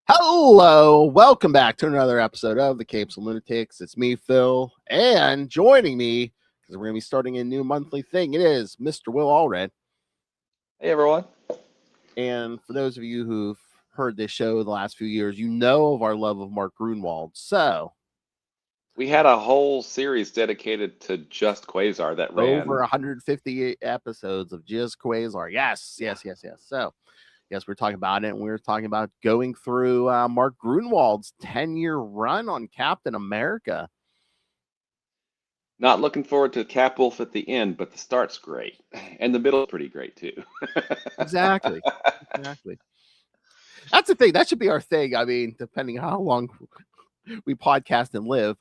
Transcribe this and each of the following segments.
Hello, welcome back to another episode of the Capes and Lunatics. It's me, Phil, and joining me, because we're going to be starting a new monthly thing, it is Mr. Will Allred. Hey, everyone. And for those of you who've heard this show the last few years, you know of our love of Mark Gruenwald. So, we had a whole series dedicated to just Quasar that ran over 150 episodes of just Quasar. Yes. So, yes, we're talking about it, and we're talking about going through Mark Gruenwald's 10-year run on Captain America. Not looking forward to Cap Wolf at the end, but the start's great, and the middle's pretty great too. Exactly. That's the thing. That should be our thing. I mean, depending how long we podcast and live,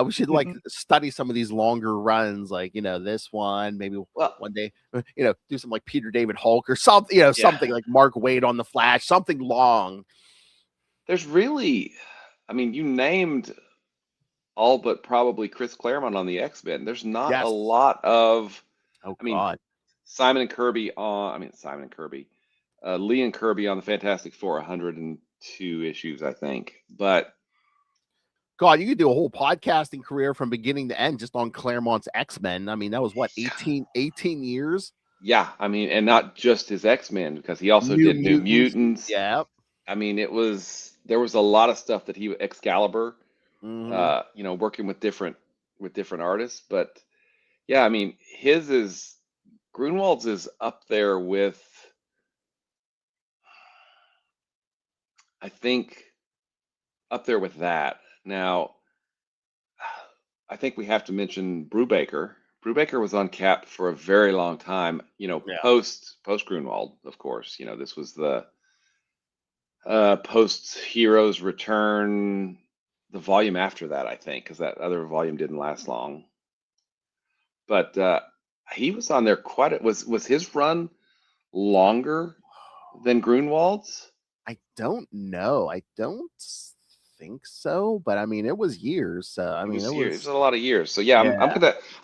we should study some of these longer runs, like this one, maybe one day, do some like Peter David Hulk or something, something like Mark Waid on the Flash, something long. There's really, I mean, you named all but probably Chris Claremont on the X-Men. There's not a lot of, Simon and Kirby Lee and Kirby on the Fantastic Four, 102 issues, I think. But God, you could do a whole podcasting career from beginning to end just on Claremont's X-Men. I mean, that was what, 18 years? Yeah, I mean, and not just his X-Men, because he also did New Mutants. Yeah. I mean, there was a lot of stuff that he Excalibur, working with different artists. But yeah, I mean, Gruenwald's is up there with, I think, that. Now, I think we have to mention Brubaker. Brubaker was on Cap for a very long time, post Gruenwald, of course. This was the post Heroes Return, the volume after that, I think, because that other volume didn't last long. But he was on there was his run longer than Gruenwald's? I don't know. I don't think so, but I mean, it was years. So I mean, it was a lot of years. So yeah, I'll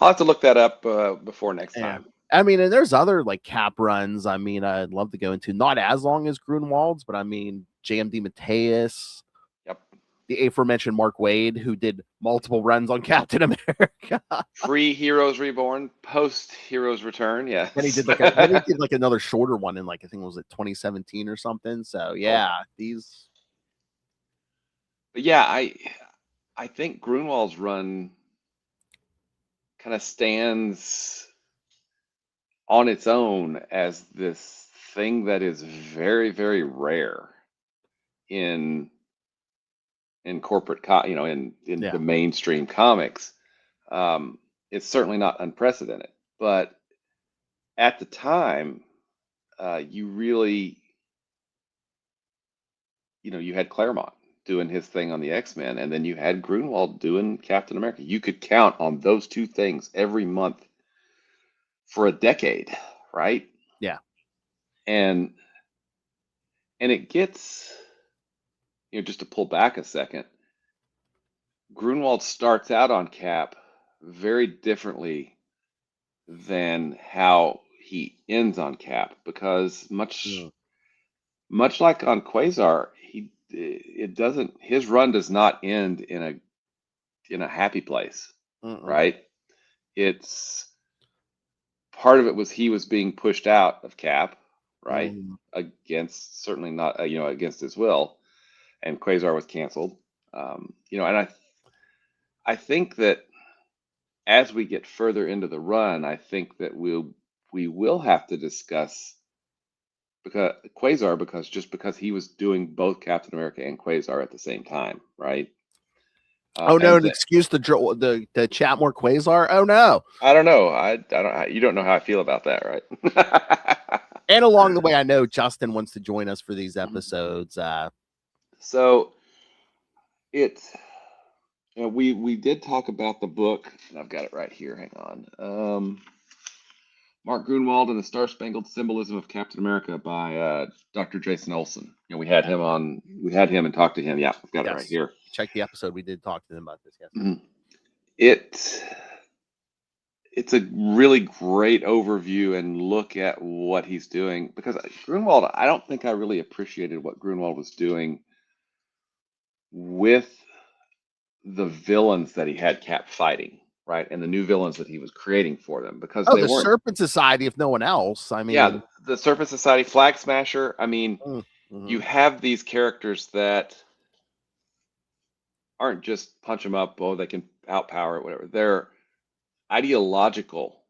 have to look that up before next time. I mean, and there's other like Cap runs. I mean, I'd love to go into, not as long as Gruenwald's, but I mean, JMD Mateus. Yep. The aforementioned Mark Waid, who did multiple runs on Captain America. Pre-Heroes Reborn, post-Heroes Return, yeah. And he did like another shorter one in I think it was 2017 or something. So yeah, these. But yeah, I think Gruenwald's run kind of stands on its own as this thing that is very, very rare in corporate, in the mainstream comics. It's certainly not unprecedented, but at the time, you really, you had Claremont doing his thing on the X-Men, and then you had Gruenwald doing Captain America. You could count on those two things every month for a decade, right? Yeah. And it gets, just to pull back a second, Gruenwald starts out on Cap very differently than how he ends on Cap, because much like on Quasar, his run does not end in a happy place, right? It's part of it was he was being pushed out of Cap, right? Against, certainly not, against his will, and Quasar was canceled. And I think that as we get further into the run, I think that we will have to discuss because he was doing both Captain America and Quasar at the same time, right? Oh no, an excuse to chat more Quasar. Oh no, I don't know. I don't. You don't know how I feel about that, right? And along the way, I know Justin wants to join us for these episodes. So we did talk about the book, and I've got it right here. Hang on. Mark Gruenwald and the Star-Spangled Symbolism of Captain America by Dr. Jason Olson. We had him on. We had him and talked to him. Yeah, I've got it right here. Check the episode. We did talk to him about this. Yes. Mm-hmm. It's a really great overview and look at what he's doing, because Gruenwald, I don't think I really appreciated what Gruenwald was doing with the villains that he had Cap fighting, right? And the new villains that he was creating for them, because they the weren't Serpent Society, if no one else. I mean, yeah, the Serpent Society, Flag Smasher. I mean, you have these characters that aren't just punch them up, they can outpower it, whatever. They're ideological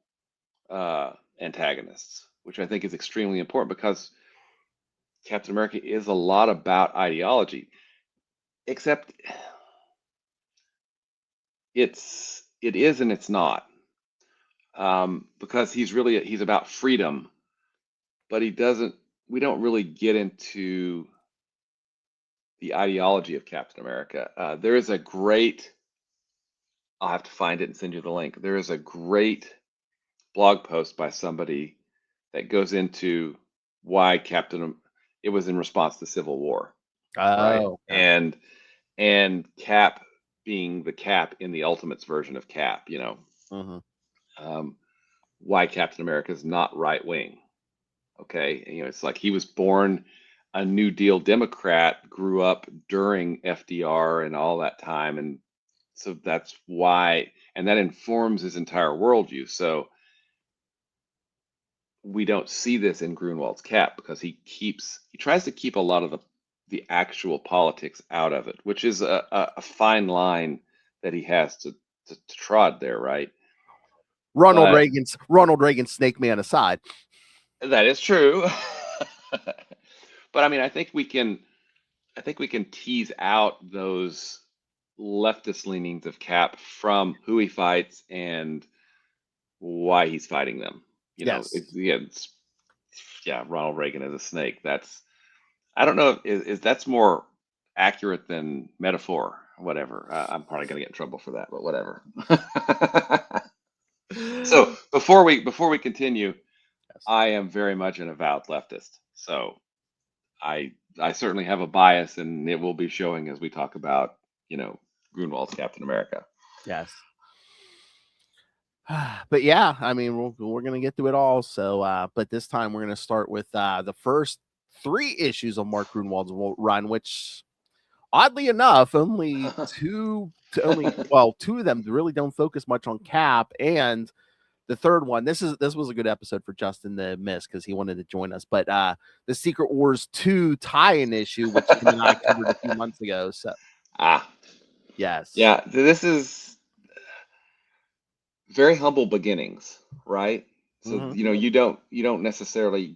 antagonists, which I think is extremely important, because Captain America is a lot about ideology, except it is and it's not, because he's about freedom, but we don't really get into the ideology of Captain America. There is a great, I'll have to find it and send you the link. There is a great blog post by somebody that goes into why it was in response to Civil War, right? And Cap being the Cap in the Ultimates version of Cap, why Captain America is not right wing. Okay, it's like he was born a New Deal Democrat, grew up during FDR and all that time, and so that's why, and that informs his entire worldview. So we don't see this in Grunwald's Cap, because he tries to keep a lot of the actual politics out of it, which is a fine line that he has to trod there, right? Ronald Reagan's Snake Man aside. That is true. But I mean, I think we can tease out those leftist leanings of Cap from who he fights and why he's fighting them. Ronald Reagan as a snake. I don't know if that's more accurate than metaphor, whatever. I'm probably going to get in trouble for that, but whatever. So before we continue, I am very much an avowed leftist. So I certainly have a bias, and it will be showing as we talk about, Grunwald's Captain America. Yes. But yeah, I mean, we're going to get to it all. So, but this time we're going to start with the first 3 issues of Mark Gruenwald's run, which oddly enough, only two of them really don't focus much on Cap, and the third one, this was a good episode for Justin to miss because he wanted to join us. But the Secret Wars 2 tie-in issue, which him and I covered a few months ago. So yes. Yeah, this is very humble beginnings, right? So you don't necessarily,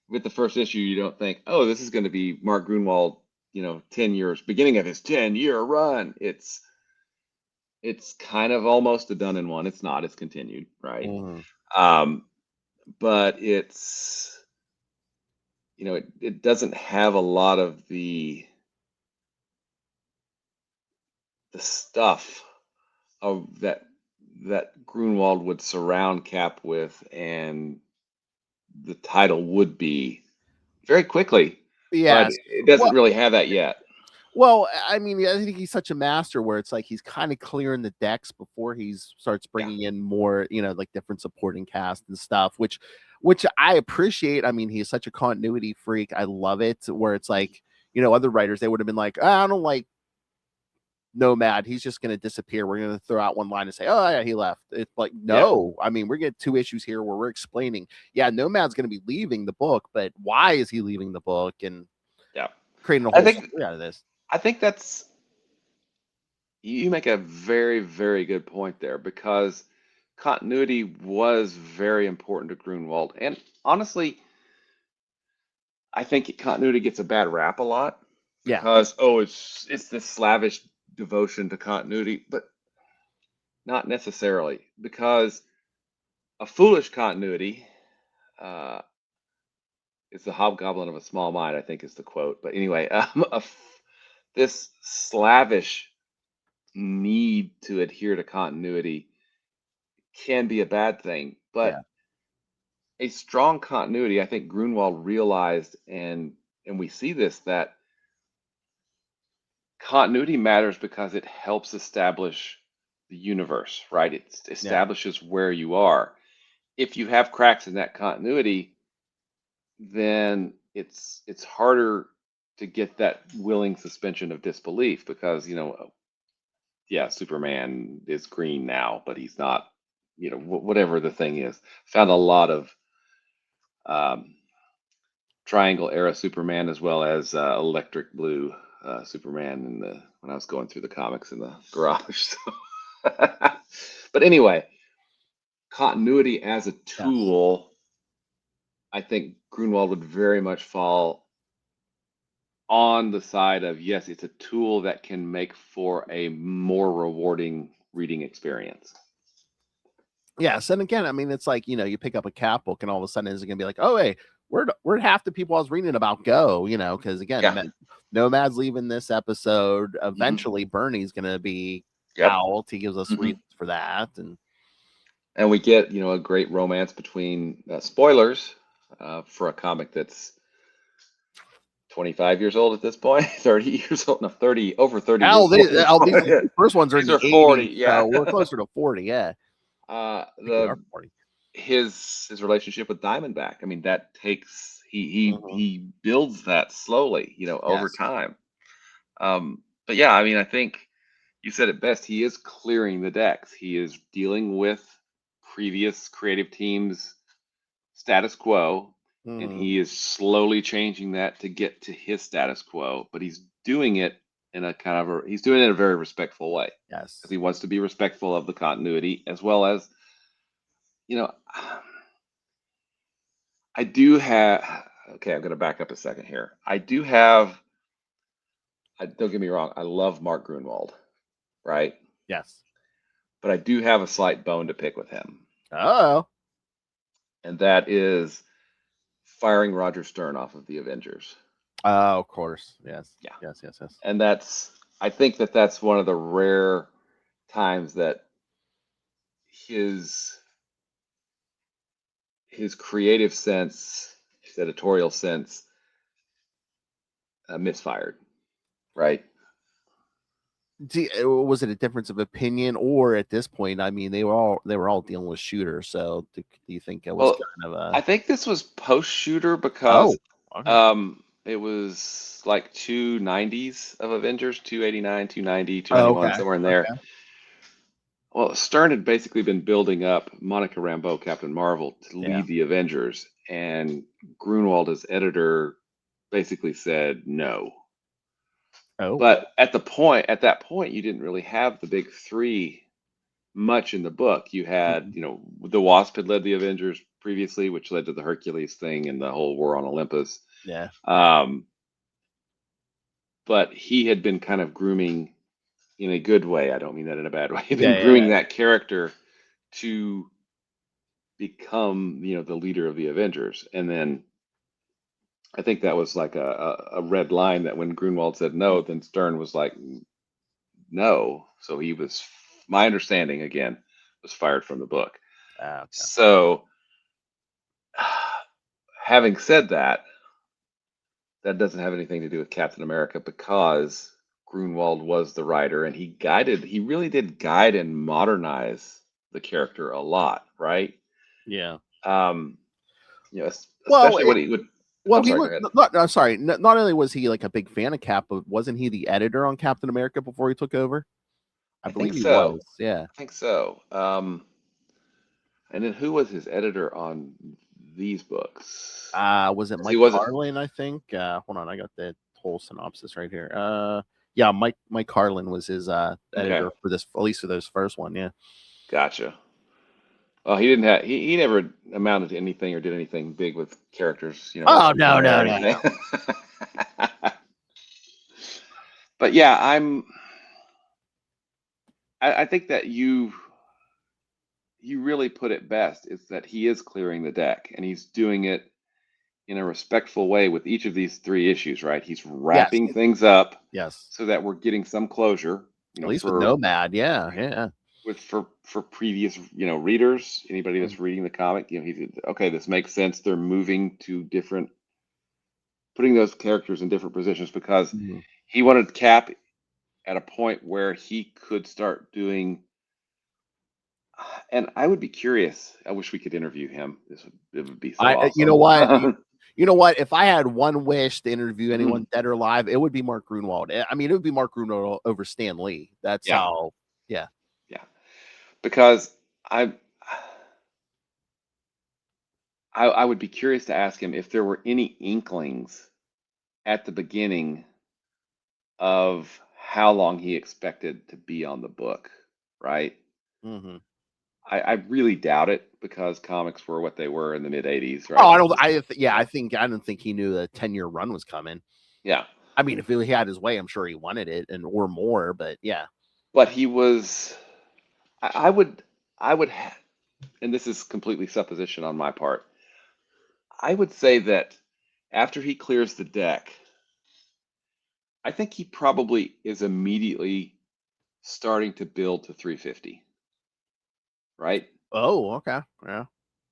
with the first issue, you don't think, oh, this is going to be Mark Gruenwald, 10 years, beginning of his 10-year run. It's kind of almost a done in one. It's not. It's continued, right? But it's, it doesn't have a lot of the stuff of that Gruenwald would surround Cap with, and the title would be very quickly. Yes. But it doesn't really have that yet. Well, I mean, I think he's such a master where it's like he's kind of clearing the decks before he starts bringing in more, like different supporting cast and stuff, which I appreciate. I mean, he's such a continuity freak. I love it, where it's like, other writers, they would have been like, I don't like Nomad, he's just going to disappear. We're going to throw out one line and say, oh, yeah, he left. It's like, no. I mean, we're getting 2 issues here where we're explaining, Nomad's going to be leaving the book, but why is he leaving the book? And creating a whole story out of this. I think that's, you make a very, very good point there, because continuity was very important to Gruenwald. And honestly, I think continuity gets a bad rap a lot because, it's this slavish devotion to continuity, but not necessarily, because a foolish continuity is the hobgoblin of a small mind, I think is the quote. But anyway, this slavish need to adhere to continuity can be a bad thing, but a strong continuity, I think Gruenwald realized, and we see this, that continuity matters because it helps establish the universe, right? It establishes where you are. If you have cracks in that continuity, then it's harder to get that willing suspension of disbelief, because Superman is green now, but he's not, whatever the thing is. Found a lot of Triangle era Superman, as well as electric blue Superman when I was going through the comics in the garage. So. But anyway, continuity as a tool, I think Gruenwald would very much fall on the side of, yes, it's a tool that can make for a more rewarding reading experience. Yes, and again, I mean, it's like, you pick up a Cap book and all of a sudden it's going to be like, oh, hey, where'd half the people I was reading about go? Because again, Nomad's leaving this episode. Eventually, Bernie's going to be out. He gives us reasons for that, and we get a great romance between spoilers for a comic that's 25 years old at this point, 30 years old, no, 30, over 30 years old. These first ones are in the 40, 80s, so we're closer to 40, his relationship with Diamondback, I mean, that takes, he builds that slowly, over time. But yeah, I mean, I think you said it best. He is clearing the decks. He is dealing with previous creative teams' status quo, and he is slowly changing that to get to his status quo. But he's doing it in a he's doing it in a very respectful way. Yes, because he wants to be respectful of the continuity, as well as, I do have. Okay, I'm going to back up a second here. Don't get me wrong, I love Mark Gruenwald, right? Yes. But I do have a slight bone to pick with him. Oh. And that is firing Roger Stern off of the Avengers. Oh, of course. Yes. Yeah. Yes. And I think that's one of the rare times that his creative sense, his editorial sense, misfired, right? Was it a difference of opinion, or at this point, I mean, they were all dealing with Shooter? So do you think it was kind of a? I think this was post Shooter, because it was like 290s of Avengers, 289, 290, 291, somewhere in there. Okay. Well, Stern had basically been building up Monica Rambeau, Captain Marvel, to lead the Avengers, and Gruenwald, as editor, basically said no. Oh. But at that point, you didn't really have the big three much in the book. You had, the Wasp had led the Avengers previously, which led to the Hercules thing and the whole war on Olympus. Yeah. But he had been kind of grooming, in a good way, I don't mean that in a bad way, he'd been grooming that character to become, the leader of the Avengers. And then I think that was like a red line, that when Gruenwald said no, then Stern was like, no. So he was, my understanding again, was fired from the book. Okay. So having said that, that doesn't have anything to do with Captain America, because Gruenwald was the writer, and he really did guide and modernize the character a lot, right? Yeah. Especially when he would. Well, I'm he sorry. was Go ahead. not. I'm sorry. Not only was he like a big fan of Cap, but wasn't he the editor on Captain America before he took over? I I think believe he so. was. Yeah. I think so. And then who was his editor on these books? Was it 'Cause he Mike wasn't. Carlin? I think. Hold on, I got the whole synopsis right here. Yeah, Mike Carlin was his Okay, editor for this, at least for those first one. Yeah. gotcha. Well, he didn't have. He never amounted to anything or did anything big with characters, like Oh no, Mera no, or no, anything. no. But yeah, I think that you really put it best. Is that he is clearing the deck, and he's doing it in a respectful way with each of these three issues, right? He's Yes, wrapping things up yes. so that we're getting some closure, At least with for Nomad. Yeah, yeah. for previous, readers, anybody Mm, that's reading the comic, he's okay, this makes sense. They're moving to different, putting those characters in different positions because mhm. he wanted Cap at a point where he could start doing. And I would be curious. I wish we could interview him. It would be so You know awesome. what? You know what? If I had one wish to interview Mhm. anyone dead or alive, it would be Mark Gruenwald. I mean, it would be Mark Gruenwald over Stan Lee. That's Yeah, how. Yeah. yeah. Because I, I would be curious to ask him if there were any inklings at the beginning of how long he expected to be on the book, right? Hmm. I really doubt it because comics were what they were in the mid '80s, Oh, right? I This don't. is, Yeah, I don't think he knew the 10-year run was coming. yeah. I mean, if he had his way, I'm sure he wanted it and or more. But yeah. But he was, I would, and this is completely supposition on my part. I would say that after he clears the deck, I think he probably is immediately starting to build to 350, right? Oh, okay. Yeah.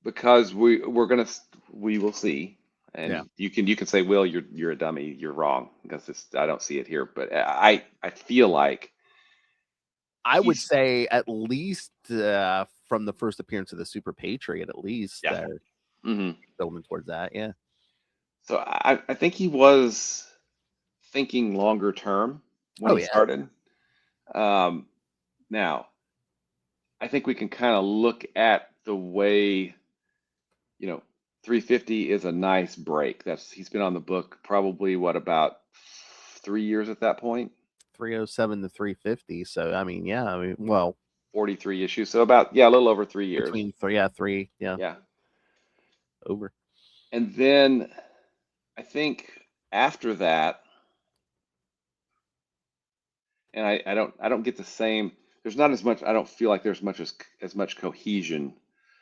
Because we will see, Yeah. and you can say, Will, you're a dummy, you're wrong because I don't see it here, but I feel like I would he's, say at least from the first appearance of the Super Patriot, at least yeah. Hmm. building towards that. Yeah. So I think he was thinking longer term when Oh he yeah. started. Um, Now, I think we can kind of look at the way, you know, 350 is a nice break. He's been on the book probably what, about 3 years at that point, 307 to 350. So I mean, yeah. I mean, well, 43 issues. So about, yeah, a little over 3 years. between three, yeah, three, yeah, Yeah. over. And then I think after that, and I don't get the same, there's not as much, I don't feel like there's as much cohesion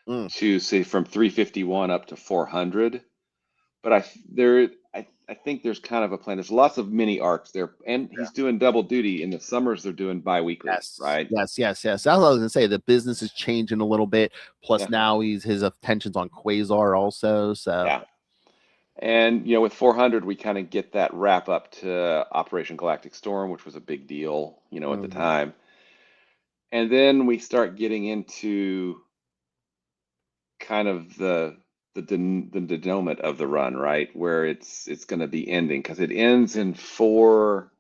Mm, to say from 351 up to 400. But I think there's kind of a plan. There's lots of mini arcs there, and yeah. he's doing double duty. In the summers, they're doing bi-weekly, Yes, right? yes, yes, yes. That's what I was gonna say. The business is changing a little bit. Plus, Yeah, now his attention's on Quasar also. So, yeah. And with 400, we kind of get that wrap up to Operation Galactic Storm, which was a big deal, at the mhm. time. And then we start getting into kind of the denouement of the run, right? Where it's going to be ending because it ends in four.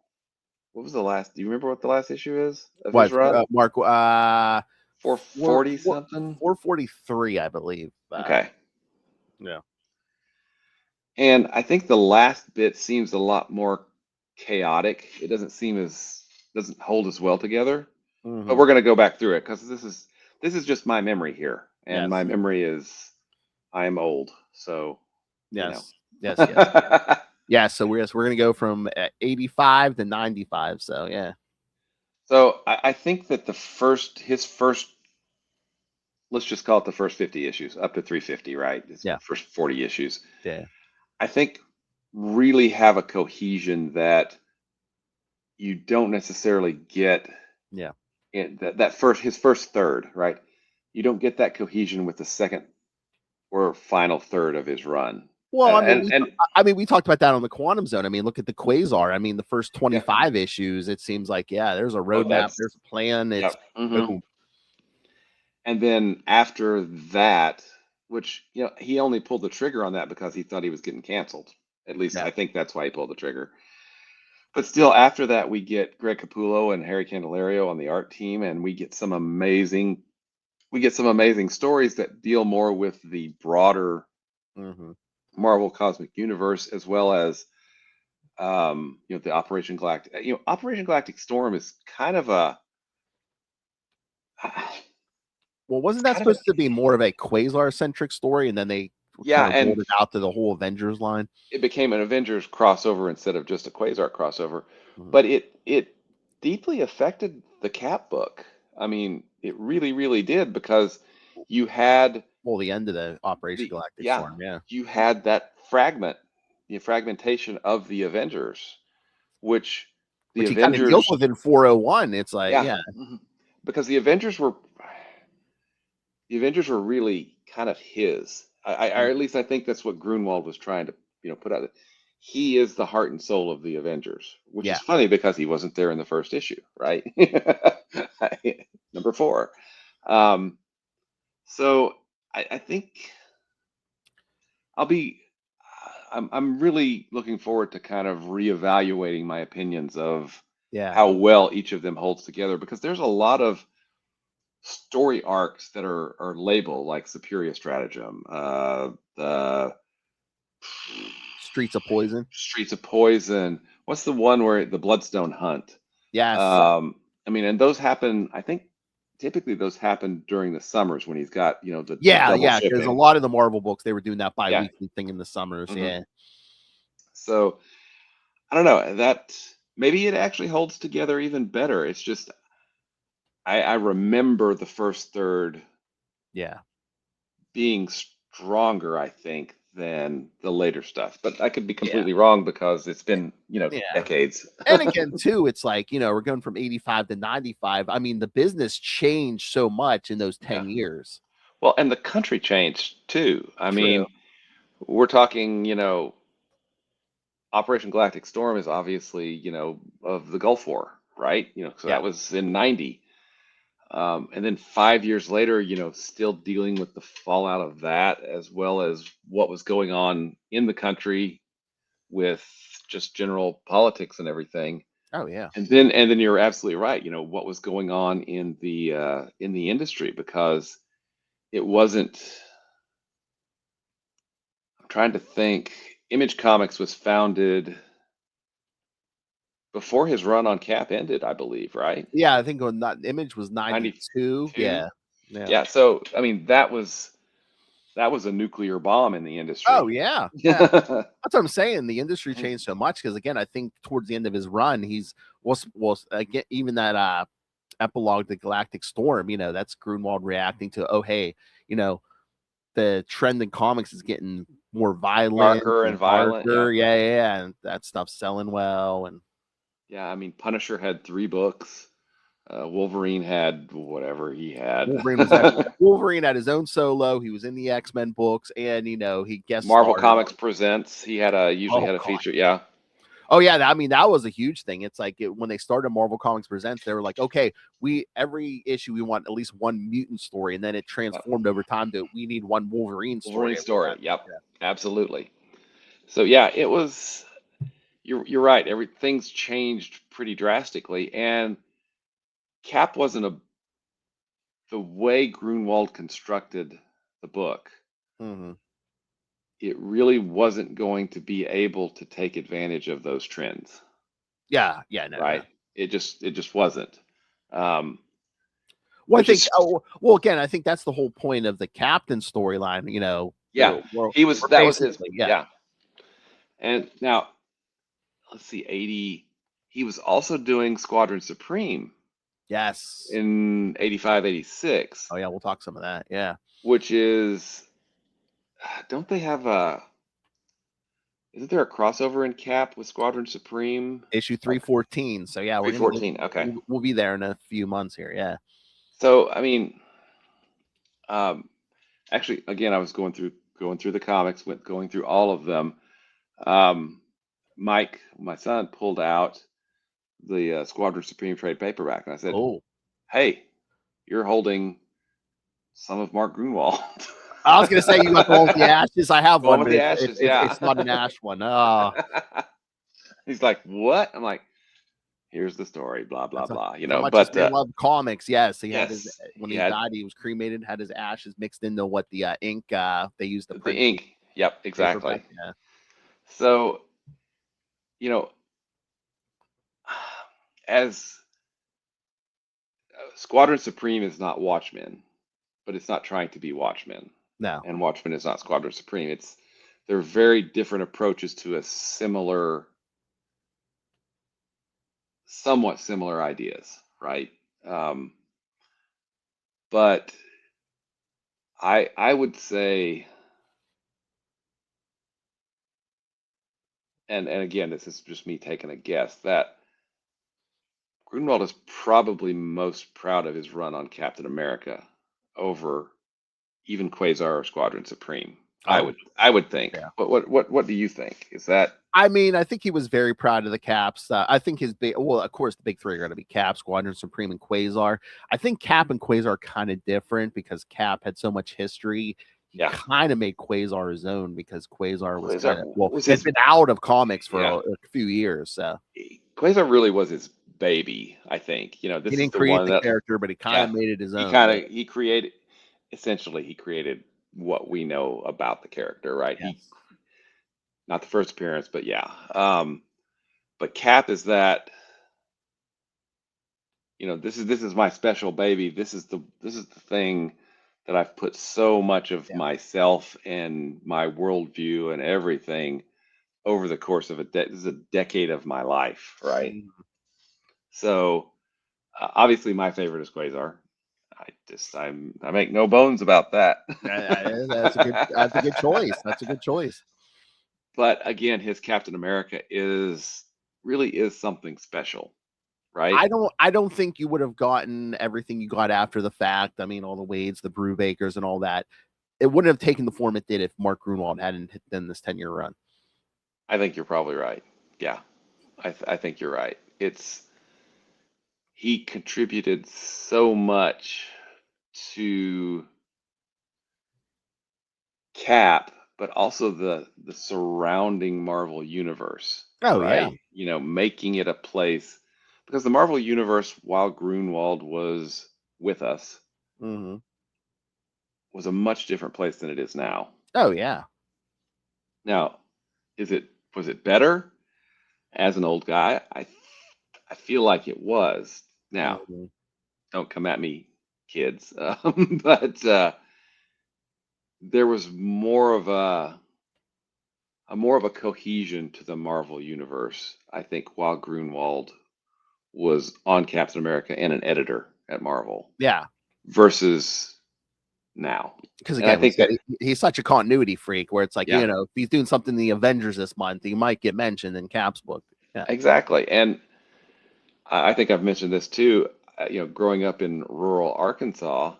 What was the last? Do you remember what the last issue is of his What, run? Mark? 440 something. 443, I believe. Okay. Yeah. And I think the last bit seems a lot more chaotic. It doesn't hold as well together. But Hmm. we're going to go back through it because this is just my memory here, and my Yes. memory is I'm old, so you know. Yes. Yes. Yes. Yeah. So we're gonna go from 85 to 95. So yeah. So I think that his first, let's just call it the first 50 issues up to 350, right? His Yeah. first 40 issues, Yeah. I think, really have a cohesion that you don't necessarily get Yeah. in that first his first third, right? You don't get that cohesion with the second or final third of his run. Well, And I mean, we talked about that on the Quantum Zone. I mean, look at the Quasar. I mean, the first yeah, 25 issues, it seems like, yeah, there's a oh, roadmap, that's there's a plan. yeah. It's Hmm. boom. And then after that, which he only pulled the trigger on that because he thought he was getting canceled. At least Yeah. I think that's why he pulled the trigger. But still, after that, we get Greg Capullo and Harry Candelario on the art team, and we get some amazing stories that deal more with the broader Marvel Cosmic Universe, as well as the Operation Galactic. Operation Galactic Storm is kind of a well, wasn't that supposed to be more of a Quasar centric story, and then they kind of rolled it out to the whole Avengers line? It became an Avengers crossover instead of just a Quasar crossover, but it deeply affected the Cap book. I mean, it really, really did, because you had the end of the Operation Galactic Storm. Yeah, you had that fragmentation of the Avengers, which he kind of deals with in 401. It's like because the Avengers were really kind of his. Or at least I think that's what Gruenwald was trying to put out. He is the heart and soul of the Avengers, which is funny because he wasn't there in the first issue, right? Number 4. So I think I'm really looking forward to kind of reevaluating my opinions of how well each of them holds together, because there's a lot of story arcs that are labeled like Superior Stratagem, the Streets of Poison. What's the one where the Bloodstone Hunt? Yes. I mean, and those happen, I think typically those happen during the summers when he's got, the double shipping. Because a lot of the Marvel books, they were doing that bi-weekly thing in the summers. So I don't know, that maybe it actually holds together even better. It's just I remember the first third being stronger, I think, than the later stuff. But I could be completely wrong, because it's been, decades. And again, too, it's like, we're going from 85 to 95. I mean, the business changed so much in those 10 years. Well, and the country changed too. I mean, we're talking, Operation Galactic Storm is obviously, of the Gulf War, right? So that was in 90. And then 5 years later, still dealing with the fallout of that, as well as what was going on in the country with just general politics and everything. Oh yeah. And then you're absolutely right. What was going on in the industry, because it wasn't. I'm trying to think. Image Comics was founded before his run on Cap ended, I believe, right? Yeah, I think Image was 92. Yeah. So I mean, that was a nuclear bomb in the industry. Oh yeah. That's what I'm saying. The industry changed so much, because again, I think towards the end of his run, he's was again, even that epilogue, the Galactic Storm, that's Gruenwald reacting to, oh hey, the trend in comics is getting more violent, darker and violent. And that stuff's selling well. And I mean, Punisher had 3 books. Wolverine had whatever he had. Wolverine had his own solo. He was in the X-Men books, and he guest Marvel Comics Presents. He had usually had a feature. Yeah. Oh yeah, I mean, that was a huge thing. It's like when they started Marvel Comics Presents, they were like, okay, every issue we want at least one mutant story, and then it transformed over time to we need one Wolverine story. Yep, absolutely. So yeah, it was. You're right. Everything's changed pretty drastically, and Cap wasn't the way Gruenwald constructed the book. It really wasn't going to be able to take advantage of those trends. No, right. No. It just wasn't. Well, I think. Well, again, I think that's the whole point of the Captain storyline. That was his. Yeah. And now, let's see, 80. He was also doing Squadron Supreme. Yes. In 85, 86. Oh yeah, we'll talk some of that. Yeah. Which is, don't they have isn't there a crossover in Cap with Squadron Supreme? Issue 314. So yeah, 314. Okay. We'll be there in a few months here. Yeah. So I mean, actually, again, I was going through the comics, going through all of them. Mike, my son, pulled out the Squadron Supreme trade paperback, and I said, "Oh, hey, you're holding some of Mark Gruenwald." I was gonna say you got the one with the ashes. I have The one one, with but the ashes, yeah. it's not an ash one. Oh, He's like, what? I'm like, here's the story, blah blah that's blah. how much this But man loved comics. Yes, he had his yes, when he he had died, he was cremated, had his ashes mixed into what the ink they used to the print the ink. Yep, paperback. exactly. Yeah. So, you know, as Squadron Supreme is not Watchmen, but it's not trying to be Watchmen, No. and Watchmen is not Squadron Supreme. They're very different approaches to a similar, somewhat similar ideas, right? Um, but I would say, and again, this is just me taking a guess, that Grunwald is probably most proud of his run on Captain America over even Quasar or Squadron Supreme. Oh, I would think. yeah. But what do you think? Is that I mean, I think he was very proud of the Caps. I think his big, well, of course, the big three are going to be Cap, Squadron Supreme, and Quasar. I think Cap and Quasar are kind of different because Cap had so much history. He yeah? kind of made Quasar his own because Quasar was Quasar kind of, well, was it's his been out of comics for yeah. a few years. So Quasar really was his baby. I think he this is didn't the create one the that character, but he kind yeah. of made it his He own. kind But of he created essentially he created what we know about the character, right? He yes. not the first appearance, but yeah. But Cap is that this is my special baby. This is the thing that I've put so much of Yeah. myself and my worldview and everything over the course of this is a decade of my life, right? Mhm. So obviously my favorite is Quasar. I make no bones about that. That's a good choice. That's a good choice. But again, his Captain America really is something special, right? I don't think you would have gotten everything you got after the fact. I mean, all the Wades, the Brewbakers, and all that. It wouldn't have taken the form it did if Mark Gruenwald hadn't done this 10-year run. I think you're probably right. Yeah, I think you're right. He contributed so much to Cap, but also the surrounding Marvel universe, Oh yeah. right? Making it a place because the Marvel universe, while Grunwald was with us, Hmm. was a much different place than it is now. Oh yeah. Now, was it better as an old guy? I feel like it was. Now, Hmm. don't come at me, kids, but there was more of a cohesion to the Marvel universe, I think, while Grunwald was on Captain America and an editor at Marvel Yeah. versus now. Because And I again, we think said that, he's such a continuity freak where it's like, yeah, if he's doing something in the Avengers this month, he might get mentioned in Cap's book. Yeah. exactly. And I think I've mentioned this too. Growing up in rural Arkansas,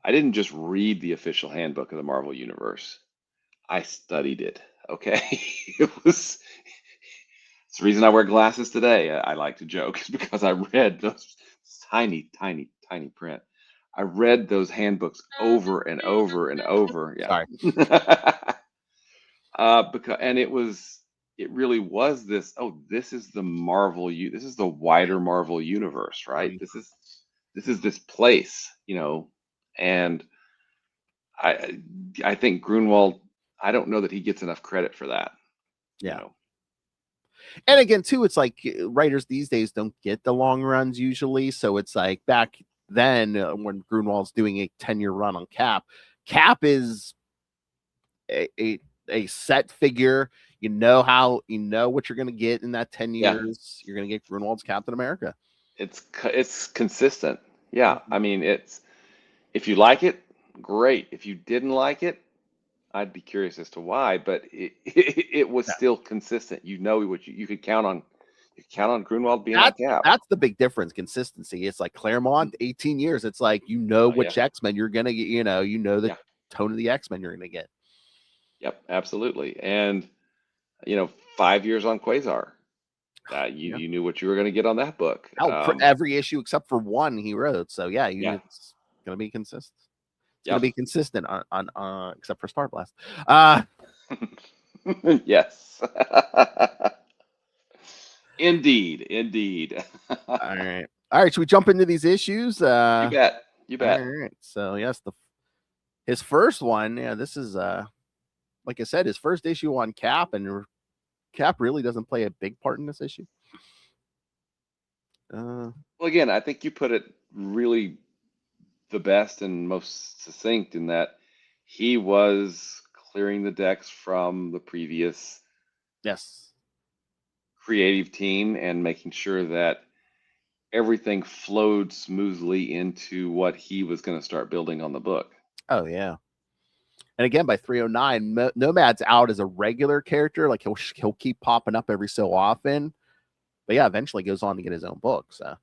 I didn't just read the official handbook of the Marvel Universe. I studied it. Okay, it's the reason I wear glasses today. I like to joke is because I read those tiny, tiny, tiny print. I read those handbooks over and over and over. Sorry. Yeah. It really was this. Oh, this is the This is the wider Marvel universe, right? Mhm. This is this place, and I, I think Grunwald. I don't know that he gets enough credit for that, you Yeah. know. And again, too, it's like writers these days don't get the long runs usually. So it's like back then when Grunwald's doing a 10-year run on Cap, Cap is a set figure. You know what you're going to get in that 10 Yeah, years. You're going to get Grunwald's Captain America. it's consistent. Yeah, Mhm. I mean, if you like it, great. If you didn't like it, I'd be curious as to why, but it was Yeah. still consistent. What you could count on. You could count on Grunwald being on Cap. That's the big difference. Consistency. It's like Claremont, 18 years. It's like Oh yeah, which X-Men you're gonna get. The yeah, tone of the X-Men you're gonna get. yep, absolutely. And you know, 5 years on Quasar, you Yeah. you knew what you were going to get on that book. Every issue except for one he wrote. So yeah, Yeah, it's gonna be consistent. It's going to be consistent on except for Star Blast. Yes. Indeed. All right. Should we jump into these issues? You bet. All right. So yes, his first one. Yeah, this is like I said, his first issue on Cap, and Cap really doesn't play a big part in this issue. Well, again, I think you put it really the best and most succinct in that he was clearing the decks from the previous creative team and making sure that everything flowed smoothly into what he was going to start building on the book. Oh yeah. And again, by 309, Nomad's out as a regular character. Like he'll keep popping up every so often, but yeah, eventually goes on to get his own book. So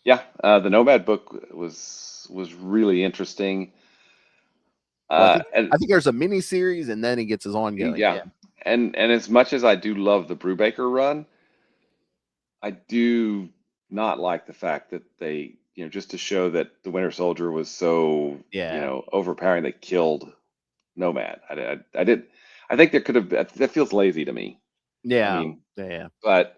yeah, the Nomad book was really interesting. Well, I think there's a mini series, and then he gets his ongoing. Yeah. And as much as I do love the Brubaker run, I do not like the fact that they, just to show that the Winter Soldier was so, overpowering, they killed Nomad. I think there could have been, that feels lazy to me. Yeah. I mean, yeah. But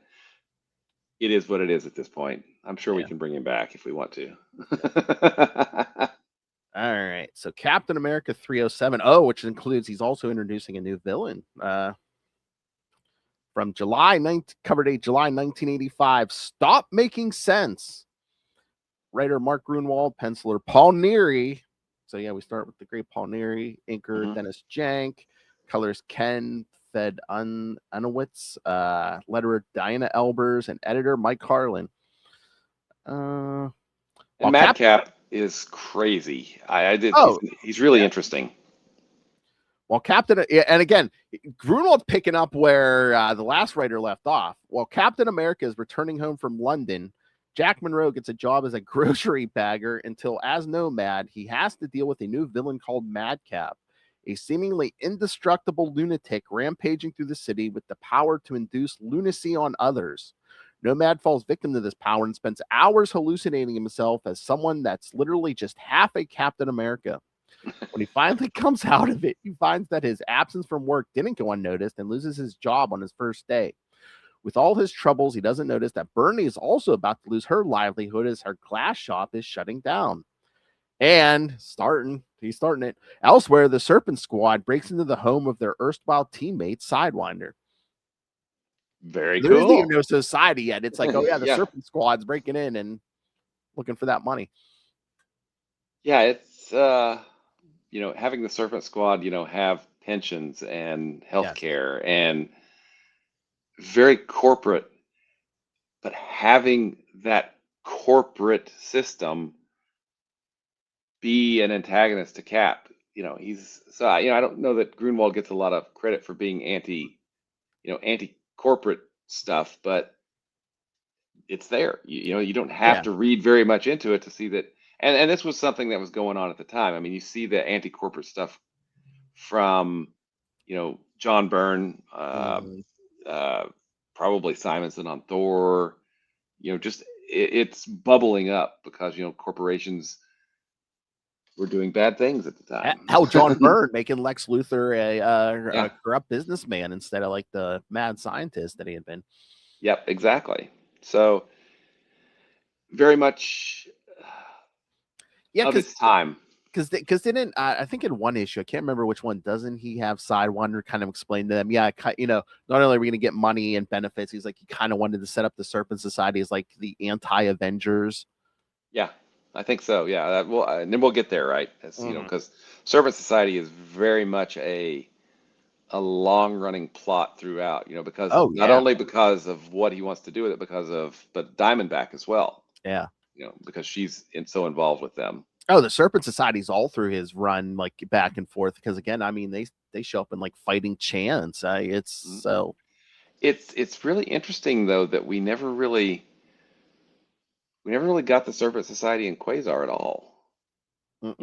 it is what it is at this point. I'm sure we can bring him back if we want to. All right. So Captain America 307. Oh, which includes, he's also introducing a new villain. From cover date July 1985. Stop Making Sense. Writer Mark Gruenwald, penciler Paul Neary. So yeah, we start with the great Paul Neary, inker Dennis Jank, colors Ken Fed Unowitz, letterer Diana Elbers, and editor Mike Carlin. And Madcap is crazy. He's really interesting. Well, Captain, and again, Grunwald's picking up where the last writer left off. While Captain America is returning home from London, Jack Monroe gets a job as a grocery bagger until, as Nomad, he has to deal with a new villain called Madcap, a seemingly indestructible lunatic rampaging through the city with the power to induce lunacy on others. Nomad falls victim to this power and spends hours hallucinating himself as someone that's literally just half a Captain America. When he finally comes out of it, he finds that his absence from work didn't go unnoticed and loses his job on his first day. With all his troubles, he doesn't notice that Bernie is also about to lose her livelihood as her glass shop is shutting down. And he's starting it. Elsewhere, the Serpent Squad breaks into the home of their erstwhile teammate, Sidewinder. Very cool. There isn't even no society yet. It's like, oh yeah, the Serpent Squad's breaking in and looking for that money. Yeah, it's having the Serpent Squad, have pensions and healthcare and very corporate, but having that corporate system be an antagonist to Cap, I don't know that Grunwald gets a lot of credit for being anti-corporate stuff, but it's there. You don't have to read very much into it to see that. And this was something that was going on at the time. I mean, you see the anti-corporate stuff from, John Byrne, probably Simonson on Thor, it's bubbling up because, corporations were doing bad things at the time. How John Byrne making Lex Luthor a corrupt businessman instead of like the mad scientist that he had been. Yep, exactly. So very much of its time. Because didn't I think in one issue, I can't remember which one, doesn't he have Sidewinder kind of explain to them, not only are we going to get money and benefits, he's like, he kind of wanted to set up the Serpent Society as like the anti-Avengers. Yeah, I think so. Yeah, and then we'll get there, right? As because Serpent Society is very much a long-running plot throughout. Because not only because of what he wants to do with it, but Diamondback as well. Yeah. Because she's so involved with them. Oh, the Serpent Society's all through his run, like back and forth. Because again, I mean, they show up in like Fighting Chance. It's really interesting though that we never really got the Serpent Society and Quasar at all. Do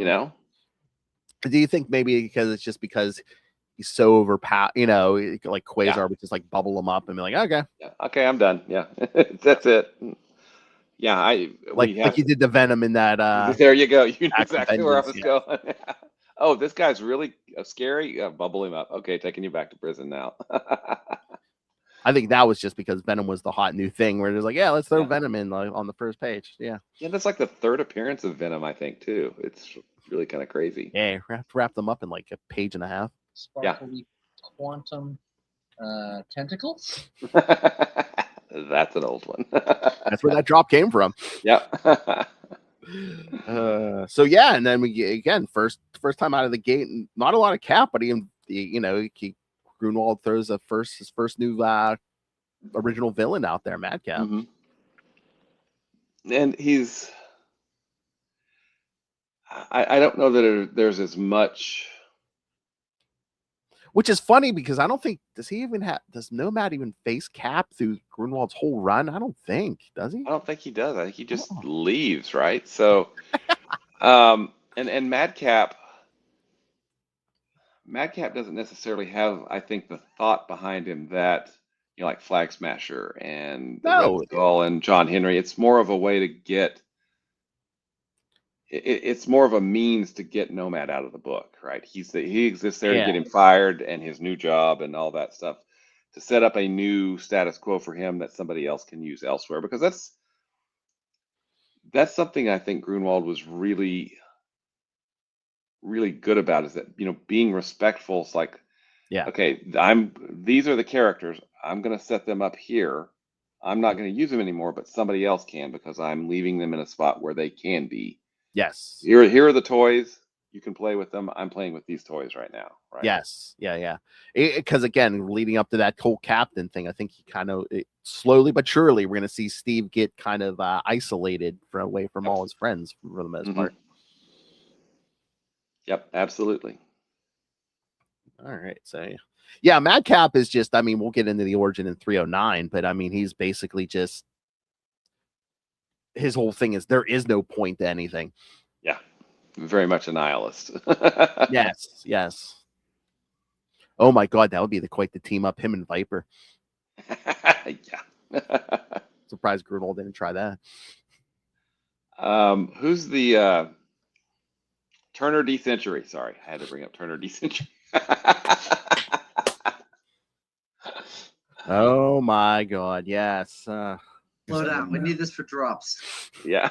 you think maybe because he's so overpowered, like Quasar would just like bubble him up and be like, okay, I'm done. Yeah, that's it. Yeah, like you did the Venom in that. There you go. You know exactly where I was going. oh, this guy's really scary. Bubble him up. Okay, taking you back to prison now. I think that was just because Venom was the hot new thing where it's like, yeah, let's throw Yeah. Venom in on the first page. Yeah. Yeah, that's like the third appearance of Venom, I think, too. It's really kind of crazy. Yeah, wrap them up in like a page and a half. Sparkly quantum tentacles. That's an old one. That's where that drop came from. Yep. So yeah, and then we again first time out of the gate, not a lot of Cap, but Gruenwald throws his first new original villain out there, Madcap. Mm-hmm. And he's I don't know that there's as much. Which is funny because I don't think does Nomad even face Cap through Gruenwald's whole run? I don't think, does he? I don't think he does. I think he just leaves, right? So and Madcap doesn't necessarily have, I think, the thought behind him that, like Flag Smasher and the Red Skull and John Henry. It's more of a way to get it's more of a means to get Nomad out of the book, right? He exists there to get him fired and his new job and all that stuff, to set up a new status quo for him that somebody else can use elsewhere. Because that's something I think Gruenwald was really, really good about, is that, being respectful. It's like, okay, these are the characters. I'm going to set them up here. I'm not going to use them anymore, but somebody else can, because I'm leaving them in a spot where they can be. Yes. Here are the toys. You can play with them. I'm playing with these toys right now. Right. Yes. Yeah. Because again, leading up to that whole captain thing, I think he kind of slowly but surely we're going to see Steve get kind of isolated away from all his friends for the most part. Yep, absolutely. All right. So yeah, Madcap is just, we'll get into the origin in 309, but he's basically just, his whole thing is there is no point to anything. Yeah. Very much a nihilist. Yes. Oh my God, that would be quite the team up, him and Viper. Yeah. Surprised Gruenwald didn't try that. Who's the Turner D Century? Sorry, I had to bring up Turner D Century. Oh my God, yes. Slow down. We need this for drops. Yeah.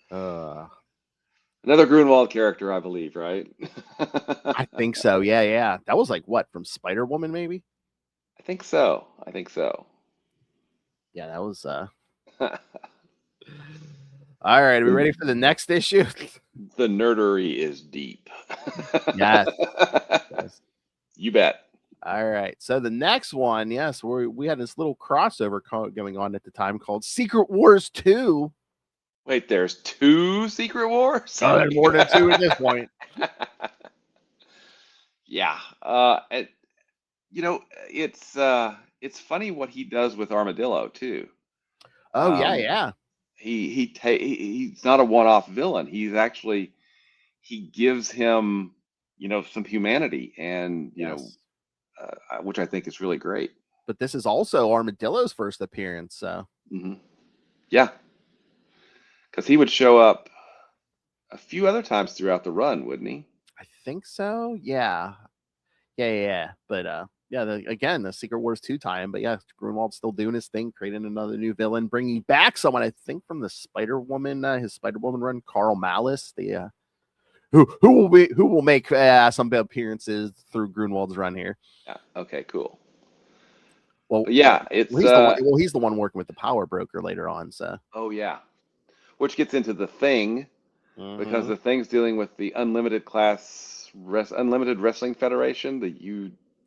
Another Gruenwald character, I believe, right? I think so. Yeah. That was like what, from Spider-Woman, maybe? I think so. Yeah, that was all right, are we ready for the next issue? The nerdery is deep. Yes. You bet. All right. So the next one, yes, we had this little crossover going on at the time called Secret Wars 2. Wait, there's 2 Secret Wars? Oh, there's more than 2 at this point. Yeah. It's funny what he does with Armadillo too. Oh, yeah. He's not a one-off villain. He gives him, some humanity, and which I think is really great. But this is also Armadillo's first appearance, so. Yeah. Because he would show up a few other times throughout the run, wouldn't he? I think so. Yeah. But again, the Secret Wars 2 time. But yeah, Gruenwald's still doing his thing, creating another new villain, bringing back someone, I think, from the Spider-Woman, his Spider-Woman run, Carl Malice, the who will make some appearances through Gruenwald's run here. Yeah. Okay. Cool. Well, yeah, it's he's the one working with the Power Broker later on. So. Oh yeah, which gets into the Thing, because the Thing's dealing with the Unlimited Wrestling Federation, the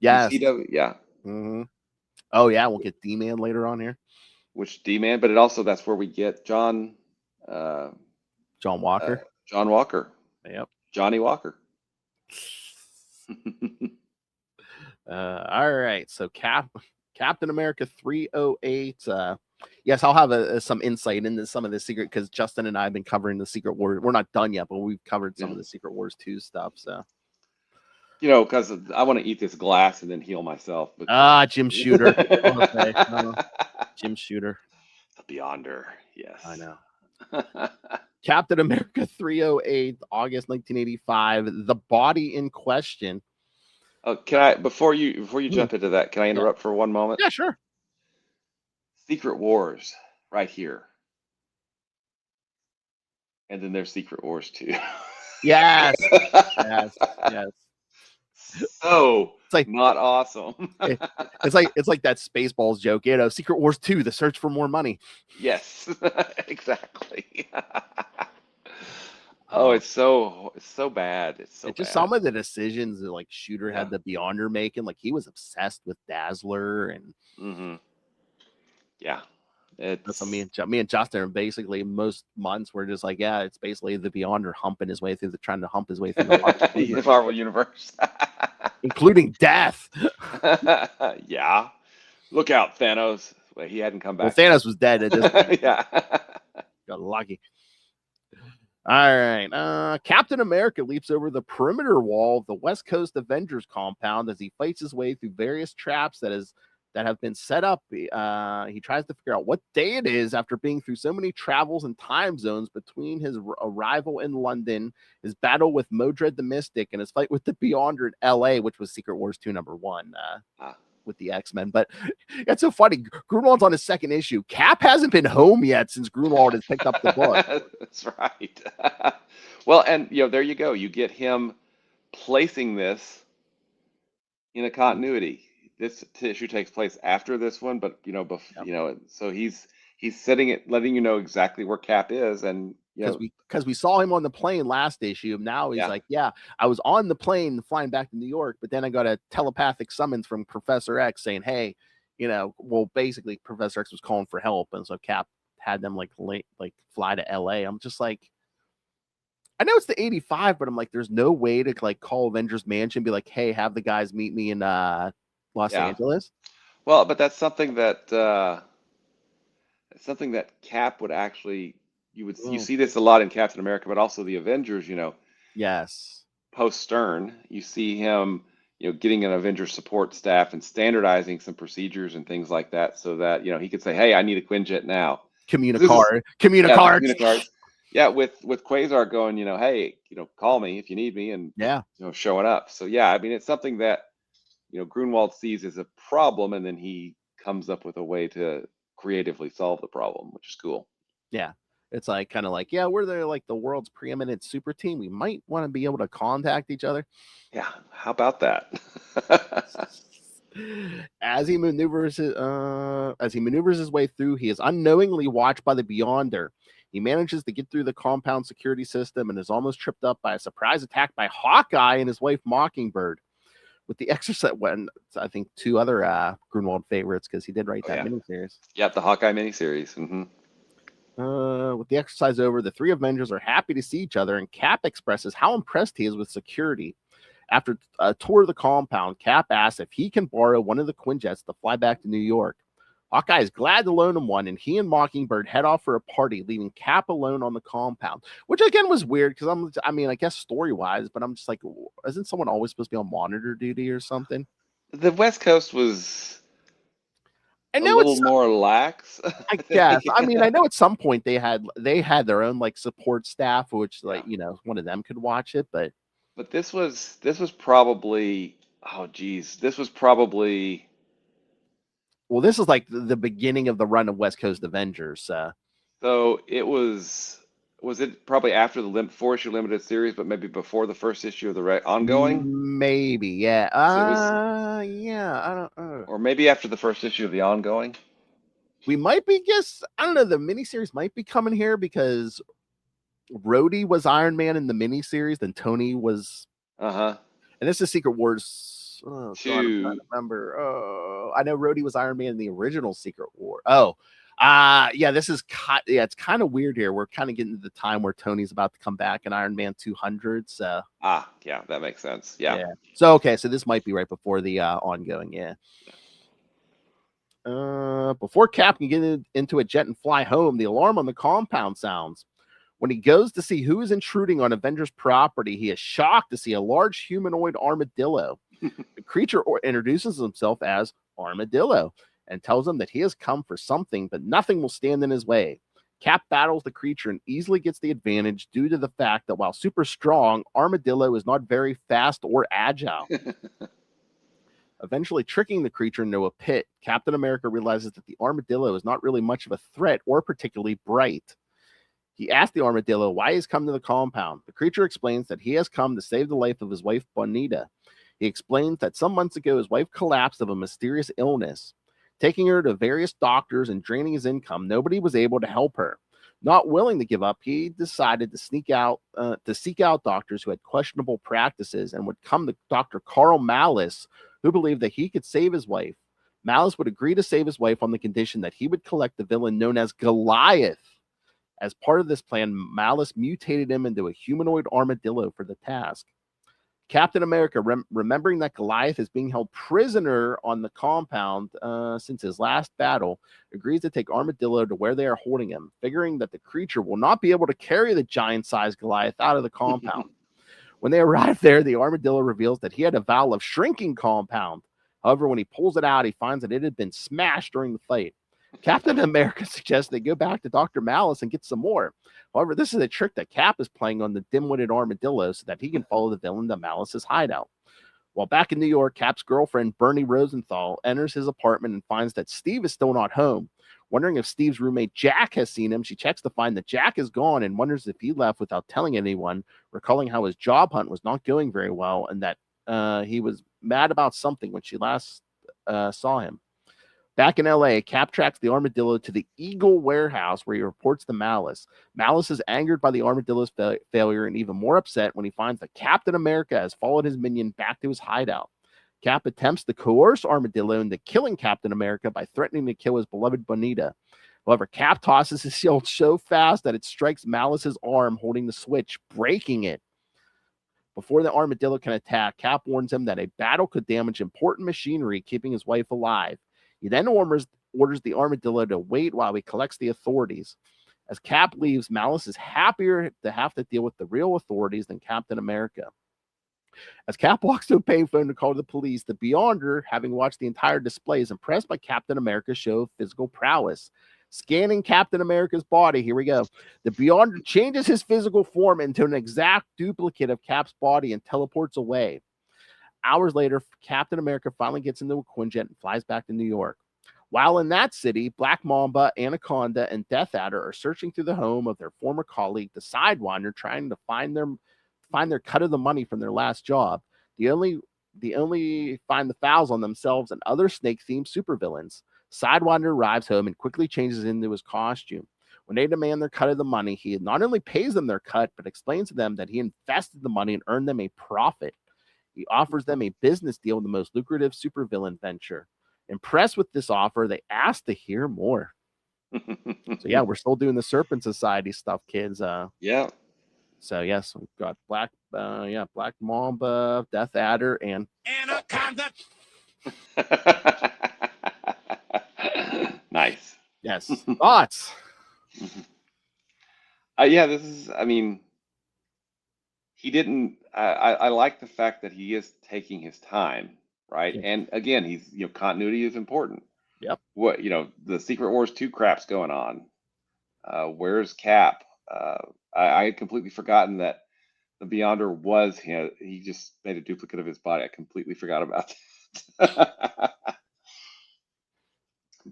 UCW. Yeah. Oh yeah, we'll get D-Man later on here. Which D-Man, but that's where we get John Walker. John Walker. Yep. Johnny Walker. All right. So Captain America 308. Yes, I'll have some insight into some of the secret, because Justin and I have been covering the Secret Wars. We're not done yet, but we've covered some of the Secret Wars 2 stuff. So. Because I want to eat this glass and then heal myself. Jim Shooter. Jim Shooter. The Beyonder. Yes. I know. Captain America 308, August 1985. The body in question. Oh, can I before you jump into that? Can I interrupt for one moment? Yeah, sure. Secret Wars, right here, and then there's Secret Wars 2. Yes. Yes. So it's like not awesome. It's like that Spaceballs joke, Secret Wars 2, the search for more money. Yes, exactly. Oh, it's so bad. It's so just bad. some of the decisions that like Shooter had the Beyonder making, like he was obsessed with Dazzler and yeah. So me and Justin are basically most months we're just like, it's basically the Beyonder trying to hump his way through the Marvel universe, including death. Yeah, look out, Thanos. Well, he hadn't come back. Well, Thanos was dead at this point. Yeah, got lucky. All right, Captain America leaps over the perimeter wall of the West Coast Avengers compound as he fights his way through various traps that have been set up. He tries to figure out what day it is after being through so many travels and time zones between his arrival in London, his battle with Modred the Mystic, and his fight with the Beyonder in L.A., which was Secret Wars 2 #1 with the X-Men. But it's so funny. Gruenwald's on his second issue. Cap hasn't been home yet since Gruenwald has picked up the book. That's right. Well, and there you go. You get him placing this in a continuity. This issue takes place after this one, but so he's setting it, letting you know exactly where Cap is, and because we saw him on the plane last issue. Now he's like, I was on the plane flying back to New York, but then I got a telepathic summons from Professor X saying, hey, basically Professor X was calling for help, and so Cap had them fly to LA. I'm just like, I know it's the 85, but I'm like, there's no way to call Avengers Mansion and be like, hey, have the guys meet me in Los Angeles. Well, but that's something that Cap would actually, you see this a lot in Captain America, but also the Avengers, Yes. Post Stern, you see him, getting an Avengers support staff and standardizing some procedures and things like that, so that he could say, hey, I need a Quinjet now. Communicard. Yeah, with Quasar going, hey, call me if you need me, and showing up. So I mean, it's something that Gruenwald sees as a problem, and then he comes up with a way to creatively solve the problem, which is cool. Yeah, it's kind of we're the world's preeminent super team. We might want to be able to contact each other. Yeah, how about that? As he maneuvers his way through, he is unknowingly watched by the Beyonder. He manages to get through the compound security system and is almost tripped up by a surprise attack by Hawkeye and his wife Mockingbird. With the exercise, I think 2 other Gruenwald favorites, because he did write that miniseries. Yep, the Hawkeye miniseries. With the exercise over, the 3 Avengers are happy to see each other, and Cap expresses how impressed he is with security. After a tour of the compound, Cap asks if he can borrow one of the Quinjets to fly back to New York. Hawkeye is glad to loan him one, and he and Mockingbird head off for a party, leaving Cap alone on the compound, which again was weird because I guess story-wise, but I'm just like, isn't someone always supposed to be on monitor duty or something? The West Coast was a little more lax, I guess. I mean, I know at some point they had their own support staff, which one of them could watch it, but this was probably, this was probably. Well, this is the beginning of the run of West Coast Avengers. So it was it probably after the 4-issue limited series, but maybe before the first issue of the ongoing? Maybe, yeah. I don't know. Or maybe after the first issue of the ongoing? We might be, I don't know, the miniseries might be coming here because Rhodey was Iron Man in the miniseries, then Tony was... And this is Secret Wars... Oh, God, I'm trying to remember. Oh, I know Rhodey was Iron Man in the original Secret War. This is it's kind of weird here. We're kind of getting to the time where Tony's about to come back in Iron Man 200. So that makes sense. Yeah. So so this might be right before the ongoing. Before Cap can get into a jet and fly home, the alarm on the compound sounds. When he goes to see who is intruding on Avengers property, he is shocked to see a large humanoid armadillo. The creature introduces himself as Armadillo and tells him that he has come for something, but nothing will stand in his way. Cap battles the creature and easily gets the advantage due to the fact that while super strong, Armadillo is not very fast or agile. Eventually tricking the creature into a pit, Captain America realizes that the Armadillo is not really much of a threat or particularly bright. He asks the Armadillo why he's come to the compound. The creature explains that he has come to save the life of his wife, Bonita. He explains that some months ago his wife collapsed of a mysterious illness. Taking her to various doctors and draining his income, nobody was able to help her. Not willing to give up, he decided to seek out doctors who had questionable practices and would come to Dr. Carl Malice, who believed that he could save his wife. Malice would agree to save his wife on the condition that he would collect the villain known as Goliath. As part of this plan, Malice mutated him into a humanoid armadillo for the task. Captain America, remembering that Goliath is being held prisoner on the compound since his last battle, agrees to take Armadillo to where they are holding him, figuring that the creature will not be able to carry the giant-sized Goliath out of the compound. When they arrive there, the Armadillo reveals that he had a vial of shrinking compound. However, when he pulls it out, he finds that it had been smashed during the fight. Captain America suggests they go back to Dr. Malice and get some more. However, this is a trick that Cap is playing on the dim-witted Armadillo so that he can follow the villain to Malice's hideout. While back in New York, Cap's girlfriend, Bernie Rosenthal, enters his apartment and finds that Steve is still not home. Wondering if Steve's roommate Jack has seen him, she checks to find that Jack is gone and wonders if he left without telling anyone, recalling how his job hunt was not going very well and that he was mad about something when she last saw him. Back in LA, Cap tracks the Armadillo to the Eagle warehouse where he reports to Malice. Malice is angered by the Armadillo's failure and even more upset when he finds that Captain America has followed his minion back to his hideout. Cap attempts to coerce Armadillo into killing Captain America by threatening to kill his beloved Bonita. However, Cap tosses his shield so fast that it strikes Malice's arm holding the switch, breaking it. Before the Armadillo can attack, Cap warns him that a battle could damage important machinery, keeping his wife alive. He then orders the Armadillo to wait while he collects the authorities. As Cap leaves, Malice is happier to have to deal with the real authorities than Captain America. As Cap walks to a payphone to call the police, the Beyonder, having watched the entire display, is impressed by Captain America's show of physical prowess. Scanning Captain America's body, here we go. The Beyonder changes his physical form into an exact duplicate of Cap's body and teleports away. Hours later, Captain America finally gets into a Quinjet and flies back to New York. While in that city, Black Mamba, Anaconda, and Death Adder are searching through the home of their former colleague, the Sidewinder, trying to find their cut of the money from their last job. They only find the fouls on themselves and other snake-themed supervillains. Sidewinder arrives home and quickly changes into his costume. When they demand their cut of the money, he not only pays them their cut, but explains to them that he invested the money and earned them a profit. He offers them a business deal in the most lucrative supervillain venture. Impressed with this offer, they ask to hear more. So yeah, we're still doing the Serpent Society stuff, kids. Yeah. So yes, we've got Black Mamba, Death Adder, and Anaconda. Nice. Yes. Thoughts? Yeah, this is, I mean, he didn't, I like the fact that he is taking his time, right? Yeah. And again, he's, continuity is important. Yep. What, the Secret Wars 2 crap's going on. Where's Cap? I had completely forgotten that the Beyonder was him. He just made a duplicate of his body. I completely forgot about that.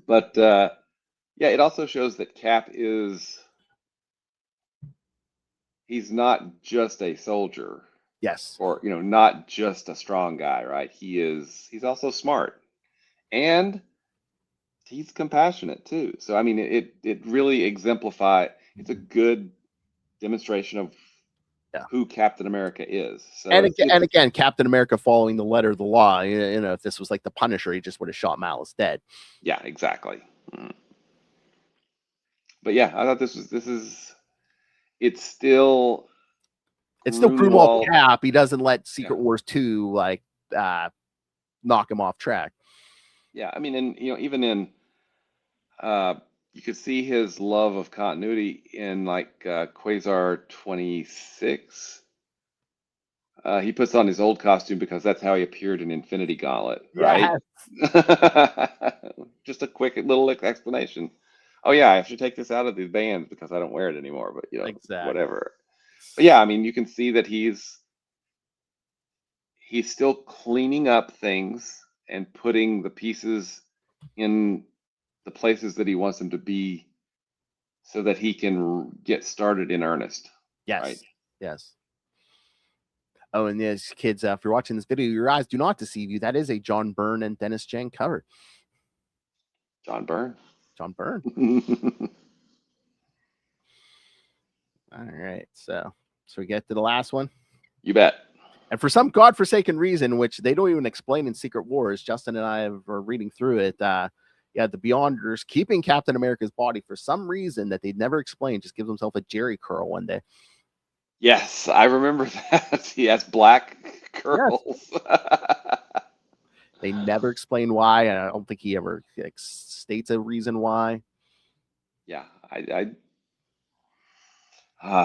But yeah, it also shows that Cap he's not just a soldier. Yes. Or, not just a strong guy, right? He's also smart. And he's compassionate too. So I mean it really it's a good demonstration of who Captain America is. So and again, Captain America following the letter of the law. If this was like the Punisher, he just would have shot Malice dead. Yeah, exactly. But yeah, I thought it's still Gruenwald Cap. He doesn't let Secret Wars 2 knock him off track. Yeah, I mean, and even in you could see his love of continuity in like Quasar 26. He puts on his old costume because that's how he appeared in Infinity Gauntlet, right? Yes. Just a quick little explanation. oh yeah, I have to take this out of the bands because I don't wear it anymore. But Exactly. whatever. But yeah, I mean, you can see that he's still cleaning up things and putting the pieces in the places that he wants them to be, so that he can get started in earnest. Yes. Right? Yes. Oh, and yes, kids, if you're watching this video, your eyes do not deceive you. That is a John Byrne and Dennis Chang cover. John Byrne. John Byrne. All right. So we get to the last one. You bet. And for some godforsaken reason, which they don't even explain in Secret Wars, Justin and I were reading through it. The Beyonders keeping Captain America's body for some reason that they'd never explained, just gives himself a Jerry curl one day. Yes, I remember that. He has black curls. Yes. They never explain why, and I don't think he ever states a reason why. Yeah,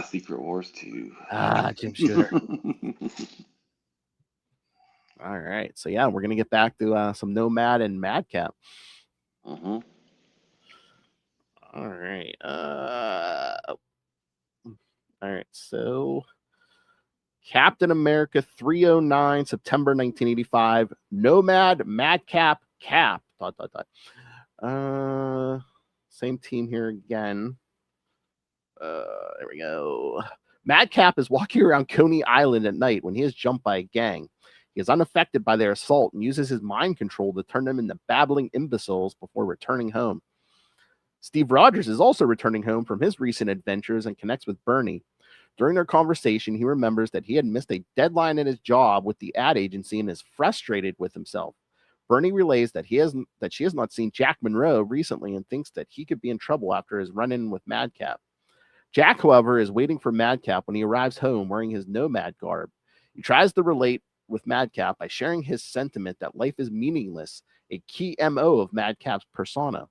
Secret Wars 2. Jim Shooter. All right, so yeah, we're gonna get back to some Nomad and Madcap. Mm-hmm. All right. All right, so Captain America 309, September 1985. Nomad, Madcap, Cap. ... Same team here again. There we go. Madcap is walking around Coney Island at night when he is jumped by a gang. He is unaffected by their assault and uses his mind control to turn them into babbling imbeciles before returning home. Steve Rogers is also returning home from his recent adventures and connects with Bernie. During their conversation, he remembers that he had missed a deadline at his job with the ad agency and is frustrated with himself. Bernie relays that she has not seen Jack Monroe recently and thinks that he could be in trouble after his run-in with Madcap. Jack, however, is waiting for Madcap when he arrives home wearing his Nomad garb. He tries to relate with Madcap by sharing his sentiment that life is meaningless, a key MO of Madcap's persona.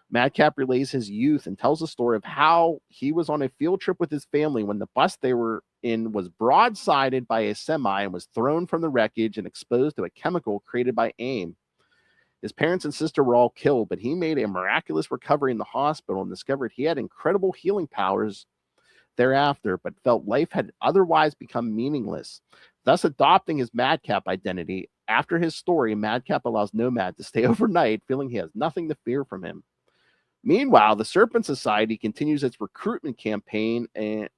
Madcap relays his youth and tells the story of how he was on a field trip with his family when the bus they were in was broadsided by a semi and was thrown from the wreckage and exposed to a chemical created by AIM. His parents and sister were all killed, but he made a miraculous recovery in the hospital and discovered he had incredible healing powers thereafter, but felt life had otherwise become meaningless, thus adopting his Madcap identity. After his story, Madcap allows Nomad to stay overnight, feeling he has nothing to fear from him. Meanwhile, the Serpent Society continues its recruitment campaign, and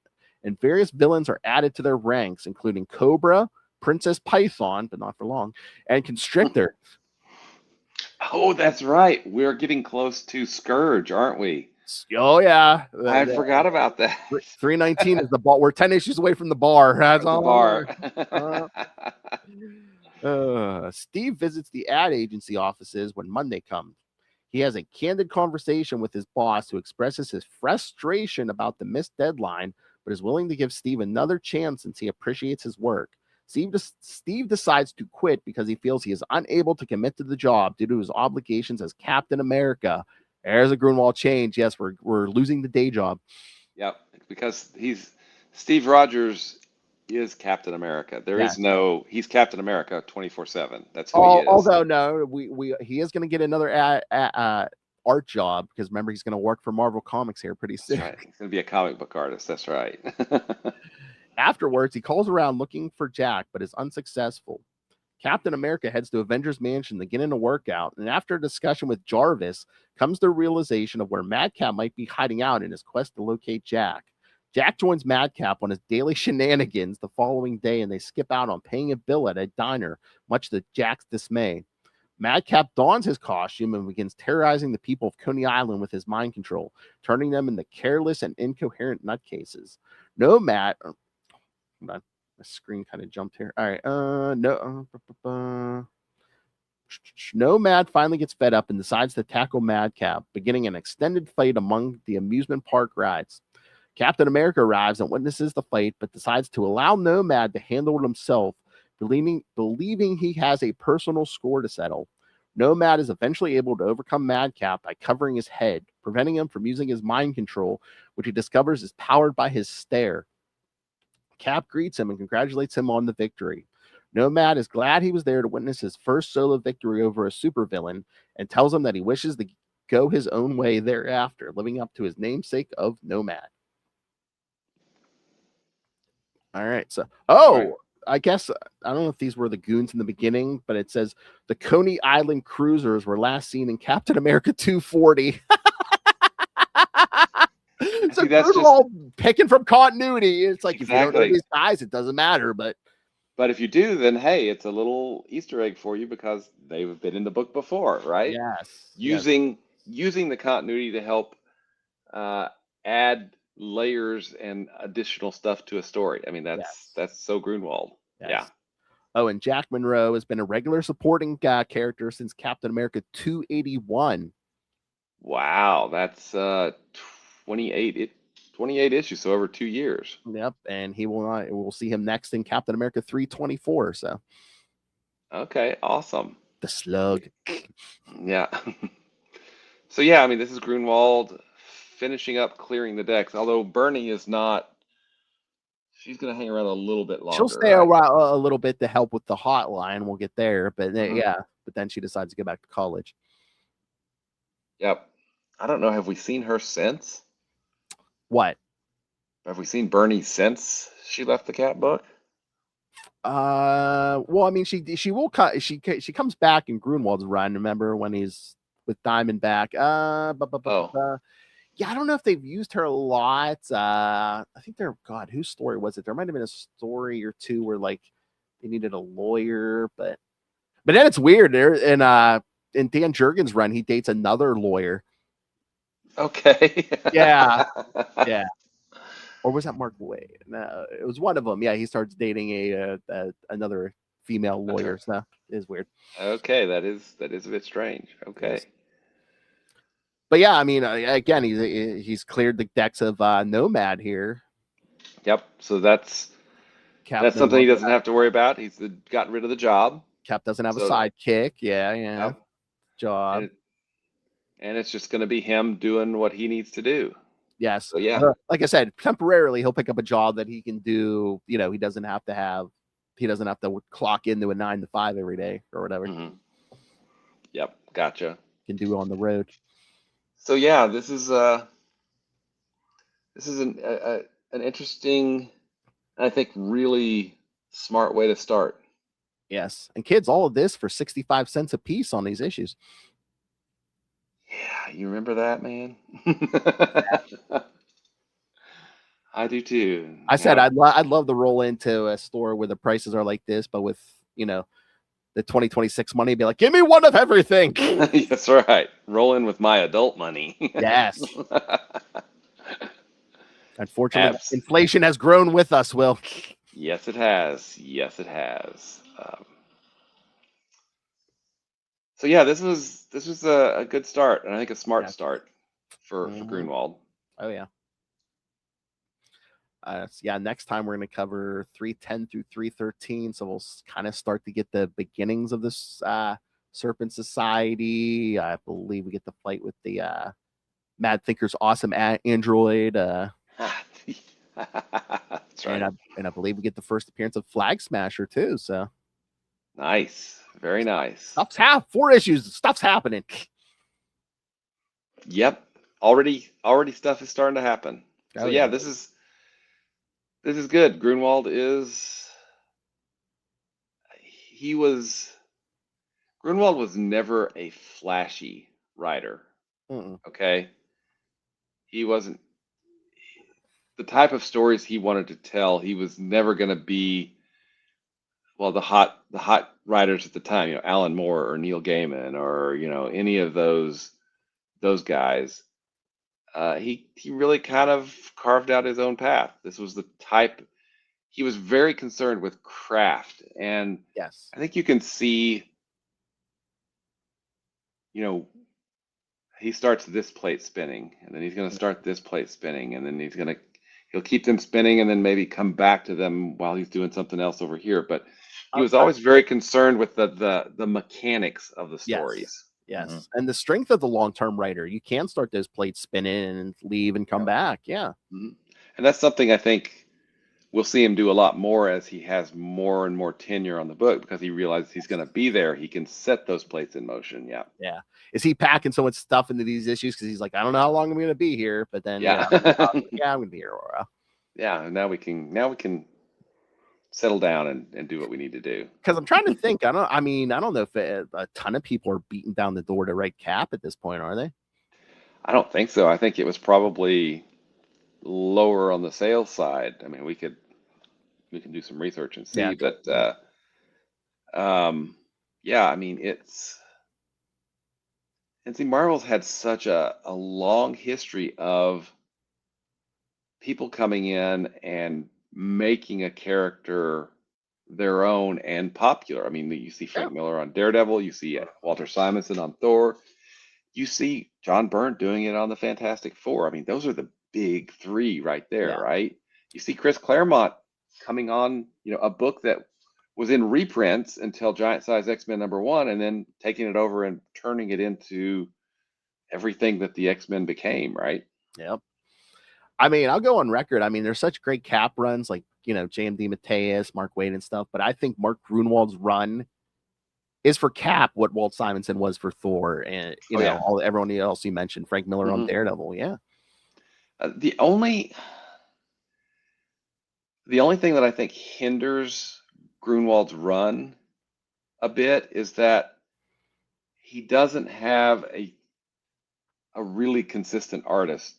various villains are added to their ranks, including Cobra, Princess Python, but not for long, and Constrictor. Oh, that's right. We're getting close to Scourge, aren't we? Oh, yeah. I forgot about that. 319 is the bar. We're 10 issues away from the bar. That's the bar. Steve visits the ad agency offices when Monday comes. He has a candid conversation with his boss who expresses his frustration about the missed deadline, but is willing to give Steve another chance since he appreciates his work. Steve decides to quit because he feels he is unable to commit to the job due to his obligations as Captain America. There's a Gruenwald change. Yes, we're losing the day job. Yep, because Steve Rogers is Captain America. He's Captain America 24/7. That's who he is. Although no, he is going to get another art job because remember he's going to work for Marvel Comics here pretty soon. That's right. He's going to be a comic book artist. That's right. Afterwards, he calls around looking for Jack, but is unsuccessful. Captain America heads to Avengers Mansion to get in a workout, and after a discussion with Jarvis, comes the realization of where Madcap might be hiding out in his quest to locate Jack. Jack joins Madcap on his daily shenanigans the following day, and they skip out on paying a bill at a diner, much to Jack's dismay. Madcap dons his costume and begins terrorizing the people of Coney Island with his mind control, turning them into careless and incoherent nutcases. Nomad... Hold on. My screen kind of jumped here. All right. Nomad finally gets fed up and decides to tackle Madcap, beginning an extended fight among the amusement park rides. Captain America arrives and witnesses the fight, but decides to allow Nomad to handle it himself, believing he has a personal score to settle. Nomad is eventually able to overcome Madcap by covering his head, preventing him from using his mind control, which he discovers is powered by his stare. Cap greets him and congratulates him on the victory. Nomad is glad he was there to witness his first solo victory over a supervillain and tells him that he wishes go his own way thereafter, living up to his namesake of Nomad. All right. So, right. I guess I don't know if these were the goons in the beginning, but it says the Coney Island cruisers were last seen in Captain America 240. So that's just all picking from continuity. It's like if you don't know exactly. these guys, it doesn't matter. But if you do, then hey, it's a little Easter egg for you because they've been in the book before, right? yes, Using the continuity to help add layers and additional stuff to a story. I mean, yes. that's so Gruenwald. Yes. Yeah. Oh, and Jack Monroe has been a regular supporting character since Captain America 281. Wow, that's 28 issues, so over 2 years. Yep, and we'll see him next in Captain America 324. So, okay, awesome. The Slug. Yeah. So yeah, I mean, this is Gruenwald finishing up clearing the decks. Although Bernie is not. She's going to hang around a little bit longer. She'll stay around a little bit to help with the hotline. We'll get there, but Mhm. but then she decides to go back to college. Yep. I don't know. Have we seen her since? What? Have we seen Bernie since she left the Cat book? Well, I mean, she will cut. She comes back in Gruenwald's run. Remember when he's with Diamondback? Yeah, I don't know if they've used her a lot. I think God, whose story was it? There might have been a story or two where like they needed a lawyer, but then it's weird. There in Dan Jurgens' run, he dates another lawyer. Okay. Yeah. Or was that Mark Wade? No, it was one of them. Yeah, he starts dating another female lawyer. So it is weird. Okay, that is a bit strange. Okay. Yes. But yeah, I mean, again, he's cleared the decks of Nomad here. Yep. So that's something he doesn't have to worry about. He's gotten rid of the job. Cap doesn't have a sidekick. Yeah. Yep. Job. And it's just going to be him doing what he needs to do. Yes. So yeah. Like I said, temporarily he'll pick up a job that he can do. You know, he doesn't have to clock into a 9 to 5 every day or whatever. Mm-hmm. Yep. Gotcha. Can do on the road. So yeah, this is an interesting, I think, really smart way to start. Yes, and kids, all of this for 65 cents a piece on these issues. Yeah, you remember that, man? I do too. I said I'd love to roll into a store where the prices are like this, but with the 2026 money, be like, give me one of everything. That's right. Roll in with my adult money. Yes. Unfortunately, inflation has grown with us, Will. Yes, it has. Yes, it has. So yeah, this was a good start, and I think a smart start for Gruenwald. Oh yeah. Next time we're going to cover 310 through 313, so we'll kind of start to get the beginnings of this Serpent Society. I believe we get the fight with the Mad Thinker's awesome android. That's right. And I believe we get the first appearance of Flag Smasher too. So nice, very nice. 4 issues. Stuff's happening. Yep, already stuff is starting to happen. So yeah, this is good. Gruenwald was never a flashy writer. Okay, he wasn't the type of stories he wanted to tell. He was never going to be the hot writers at the time. Alan Moore or Neil Gaiman or any of those guys. He really kind of carved out his own path. This was the type. He was very concerned with craft, and yes, I think you can see. He starts this plate spinning, and then he's going to start this plate spinning, and then he'll keep them spinning, and then maybe come back to them while he's doing something else over here. But he was always very concerned with the mechanics of the stories. Yes. And the strength of the long-term writer. You can start those plates spinning and leave and come back. Yeah. And that's something I think we'll see him do a lot more as he has more and more tenure on the book, because he realizes he's going to be there. He can set those plates in motion. Yeah. Yeah. Is he packing so much stuff into these issues because he's like, I don't know how long I'm going to be here, but then Yeah. I'm going to be here. Yeah. And now we can settle down and do what we need to do. Because I'm trying to think. I don't know if a ton of people are beating down the door to write Cap at this point, are they? I don't think so. I think it was probably lower on the sales side. I mean, we can do some research and see, but yeah, I mean, Marvel's had such a long history of people coming in and making a character their own and popular. I mean, you see Frank Miller on Daredevil, you see Walter Simonson on Thor, you see John Byrne doing it on the Fantastic Four. I mean, those are the big three right there, right? You see Chris Claremont coming on, a book that was in reprints until Giant Size X-Men #1, and then taking it over and turning it into everything that the X-Men became, right? Yep. I mean, I'll go on record. I mean, there's such great Cap runs, like, J.M.D. Mateus, Mark Waid and stuff, but I think Mark Gruenwald's run is for Cap what Walt Simonson was for Thor, and everyone else you mentioned, Frank Miller on Daredevil. Yeah. The only thing that I think hinders Gruenwald's run a bit is that he doesn't have a really consistent artist,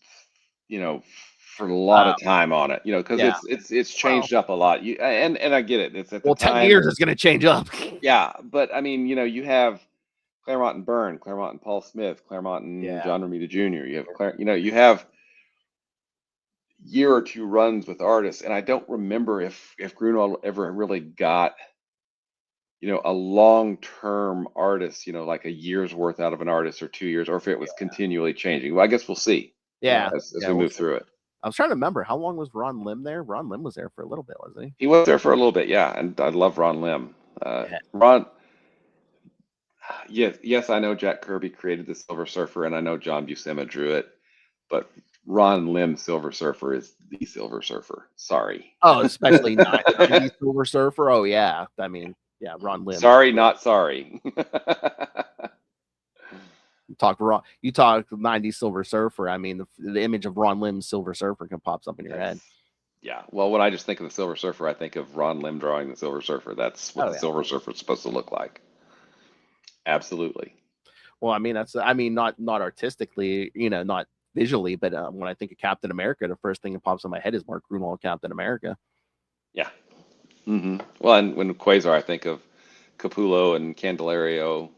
for a lot of time on it, because it's changed up a lot. And I get it. It's at the time. 10 years is going to change up. Yeah, but I mean, you have Claremont and Byrne, Claremont and Paul Smith, Claremont and John Romita Jr. You have you have year or two runs with artists, and I don't remember if Gruenwald ever really got a long-term artist, like a year's worth out of an artist or 2 years, or if it was continually changing. Well, I guess we'll see. As we move through it. I was trying to remember, how long was Ron Lim there? Ron Lim was there for a little bit, wasn't he? He was there for a little bit, yeah, and I love Ron Lim. Ron, yes, I know Jack Kirby created the Silver Surfer, and I know John Buscema drew it, but Ron Lim Silver Surfer is the Silver Surfer. Sorry. Oh, especially not the Silver Surfer. Oh yeah, I mean, yeah, Ron Lim. Sorry, not sorry. You talk 90s Silver Surfer. I mean, the image of Ron Lim's Silver Surfer pops up in your head. Yeah. Well, when I just think of the Silver Surfer, I think of Ron Lim drawing the Silver Surfer. That's what the Silver Surfer is supposed to look like. Absolutely. Well, I mean, not artistically, not visually, but when I think of Captain America, the first thing that pops in my head is Mark Gruenwald, Captain America. Yeah. Well, and when Quasar, I think of Capullo and Candelario.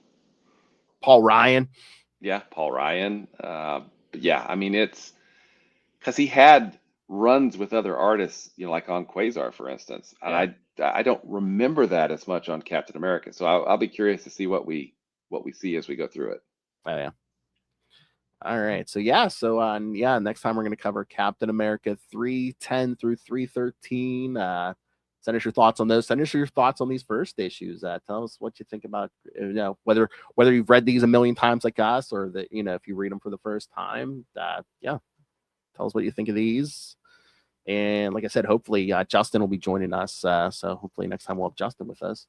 Paul Ryan. Yeah, Paul Ryan. Yeah, I mean, it's because he had runs with other artists, like on Quasar, for instance. And I don't remember that as much on Captain America. So I'll be curious to see what we see as we go through it. Oh yeah. All right. So next time we're going to cover Captain America 310 through 313. Send us your thoughts on those. Send us your thoughts on these first issues. Tell us what you think about, whether you've read these a million times like us, or that, if you read them for the first time. Tell us what you think of these. And like I said, hopefully Justin will be joining us. So hopefully next time we'll have Justin with us.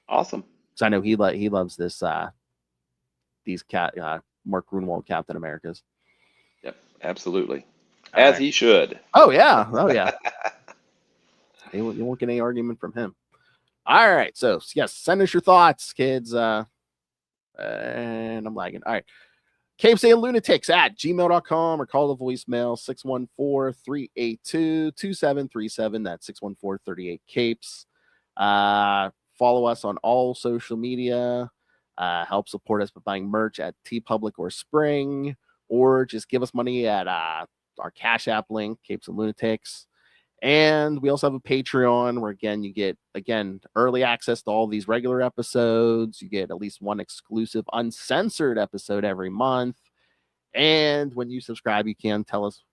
Awesome. So I know he loves this these Mark Gruenwald Captain Americas. Yep, absolutely. As he should. Oh yeah. You won't get any argument from him. All right. So yes, send us your thoughts, kids. And I'm lagging. All right. CapesandLunatics@gmail.com, or call the voicemail 614-382-2737. That's 614-38-CAPES. Follow us on all social media. Help support us by buying merch at TeePublic or Spring, or just give us money at our Cash App link, Capes and Lunatics. And we also have a Patreon where, again, you get, early access to all these regular episodes. You get at least one exclusive uncensored episode every month. And when you subscribe, you can tell us,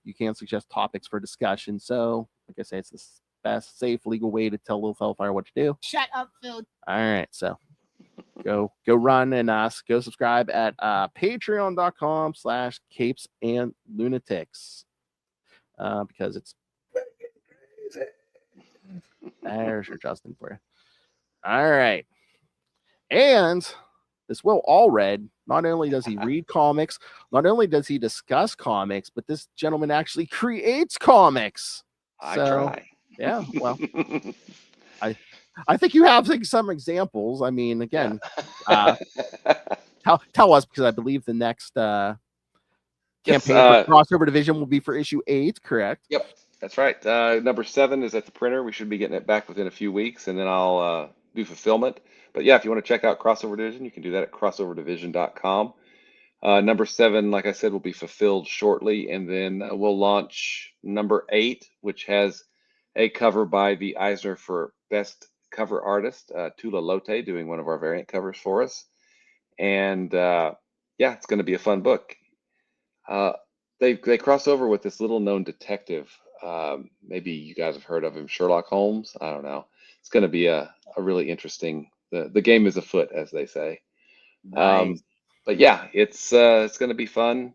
you can suggest topics for discussion. So, like I say, it's the best, safe, legal way to tell Little Hellfire what to do. Shut up, Phil. All right. So go run and go subscribe at patreon.com/CapesandLunatics. Because it's There's your Justin for you. All right. And this Will Allred, not only does he read comics, not only does he discuss comics, but this gentleman actually creates comics. I try. Yeah, well, I think you have some examples. I mean, again, tell us, because I believe the next campaign for Crossover Division will be for issue 8, correct? Yep, that's right. Number 7 is at the printer. We should be getting it back within a few weeks, and then I'll do fulfillment. But yeah, if you want to check out Crossover Division, you can do that at crossoverdivision.com. Number 7, like I said, will be fulfilled shortly, and then we'll launch number 8, which has a cover by the Eisner for Best Cover Artist, Tula Lote, doing one of our variant covers for us. And yeah, it's going to be a fun book. They cross over with this little-known detective. Maybe you guys have heard of him, Sherlock Holmes. I don't know. It's going to be a really interesting. The game is afoot, as they say. Nice. But yeah, it's going to be fun.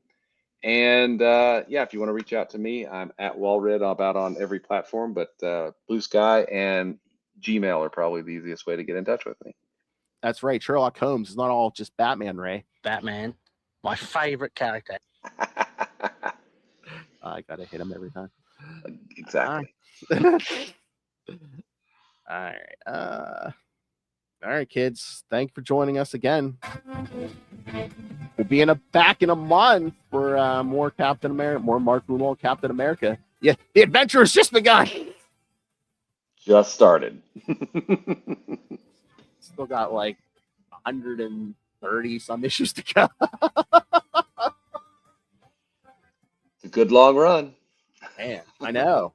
And yeah, if you want to reach out to me, I'm at Walred. I'm about on every platform, but Blue Sky and Gmail are probably the easiest way to get in touch with me. That's right. Sherlock Holmes is not all just Batman, Ray. Batman, my favorite character. I gotta hit him every time. Exactly. All right, kids. Thank you for joining us again. We'll be back in a month for more Captain America, more Mark Gruenwald, Captain America. Yeah, the adventure has just begun. Just started. Still got like 130 some issues to go. It's a good long run. Man, I know.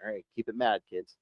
All right, keep it mad, kids.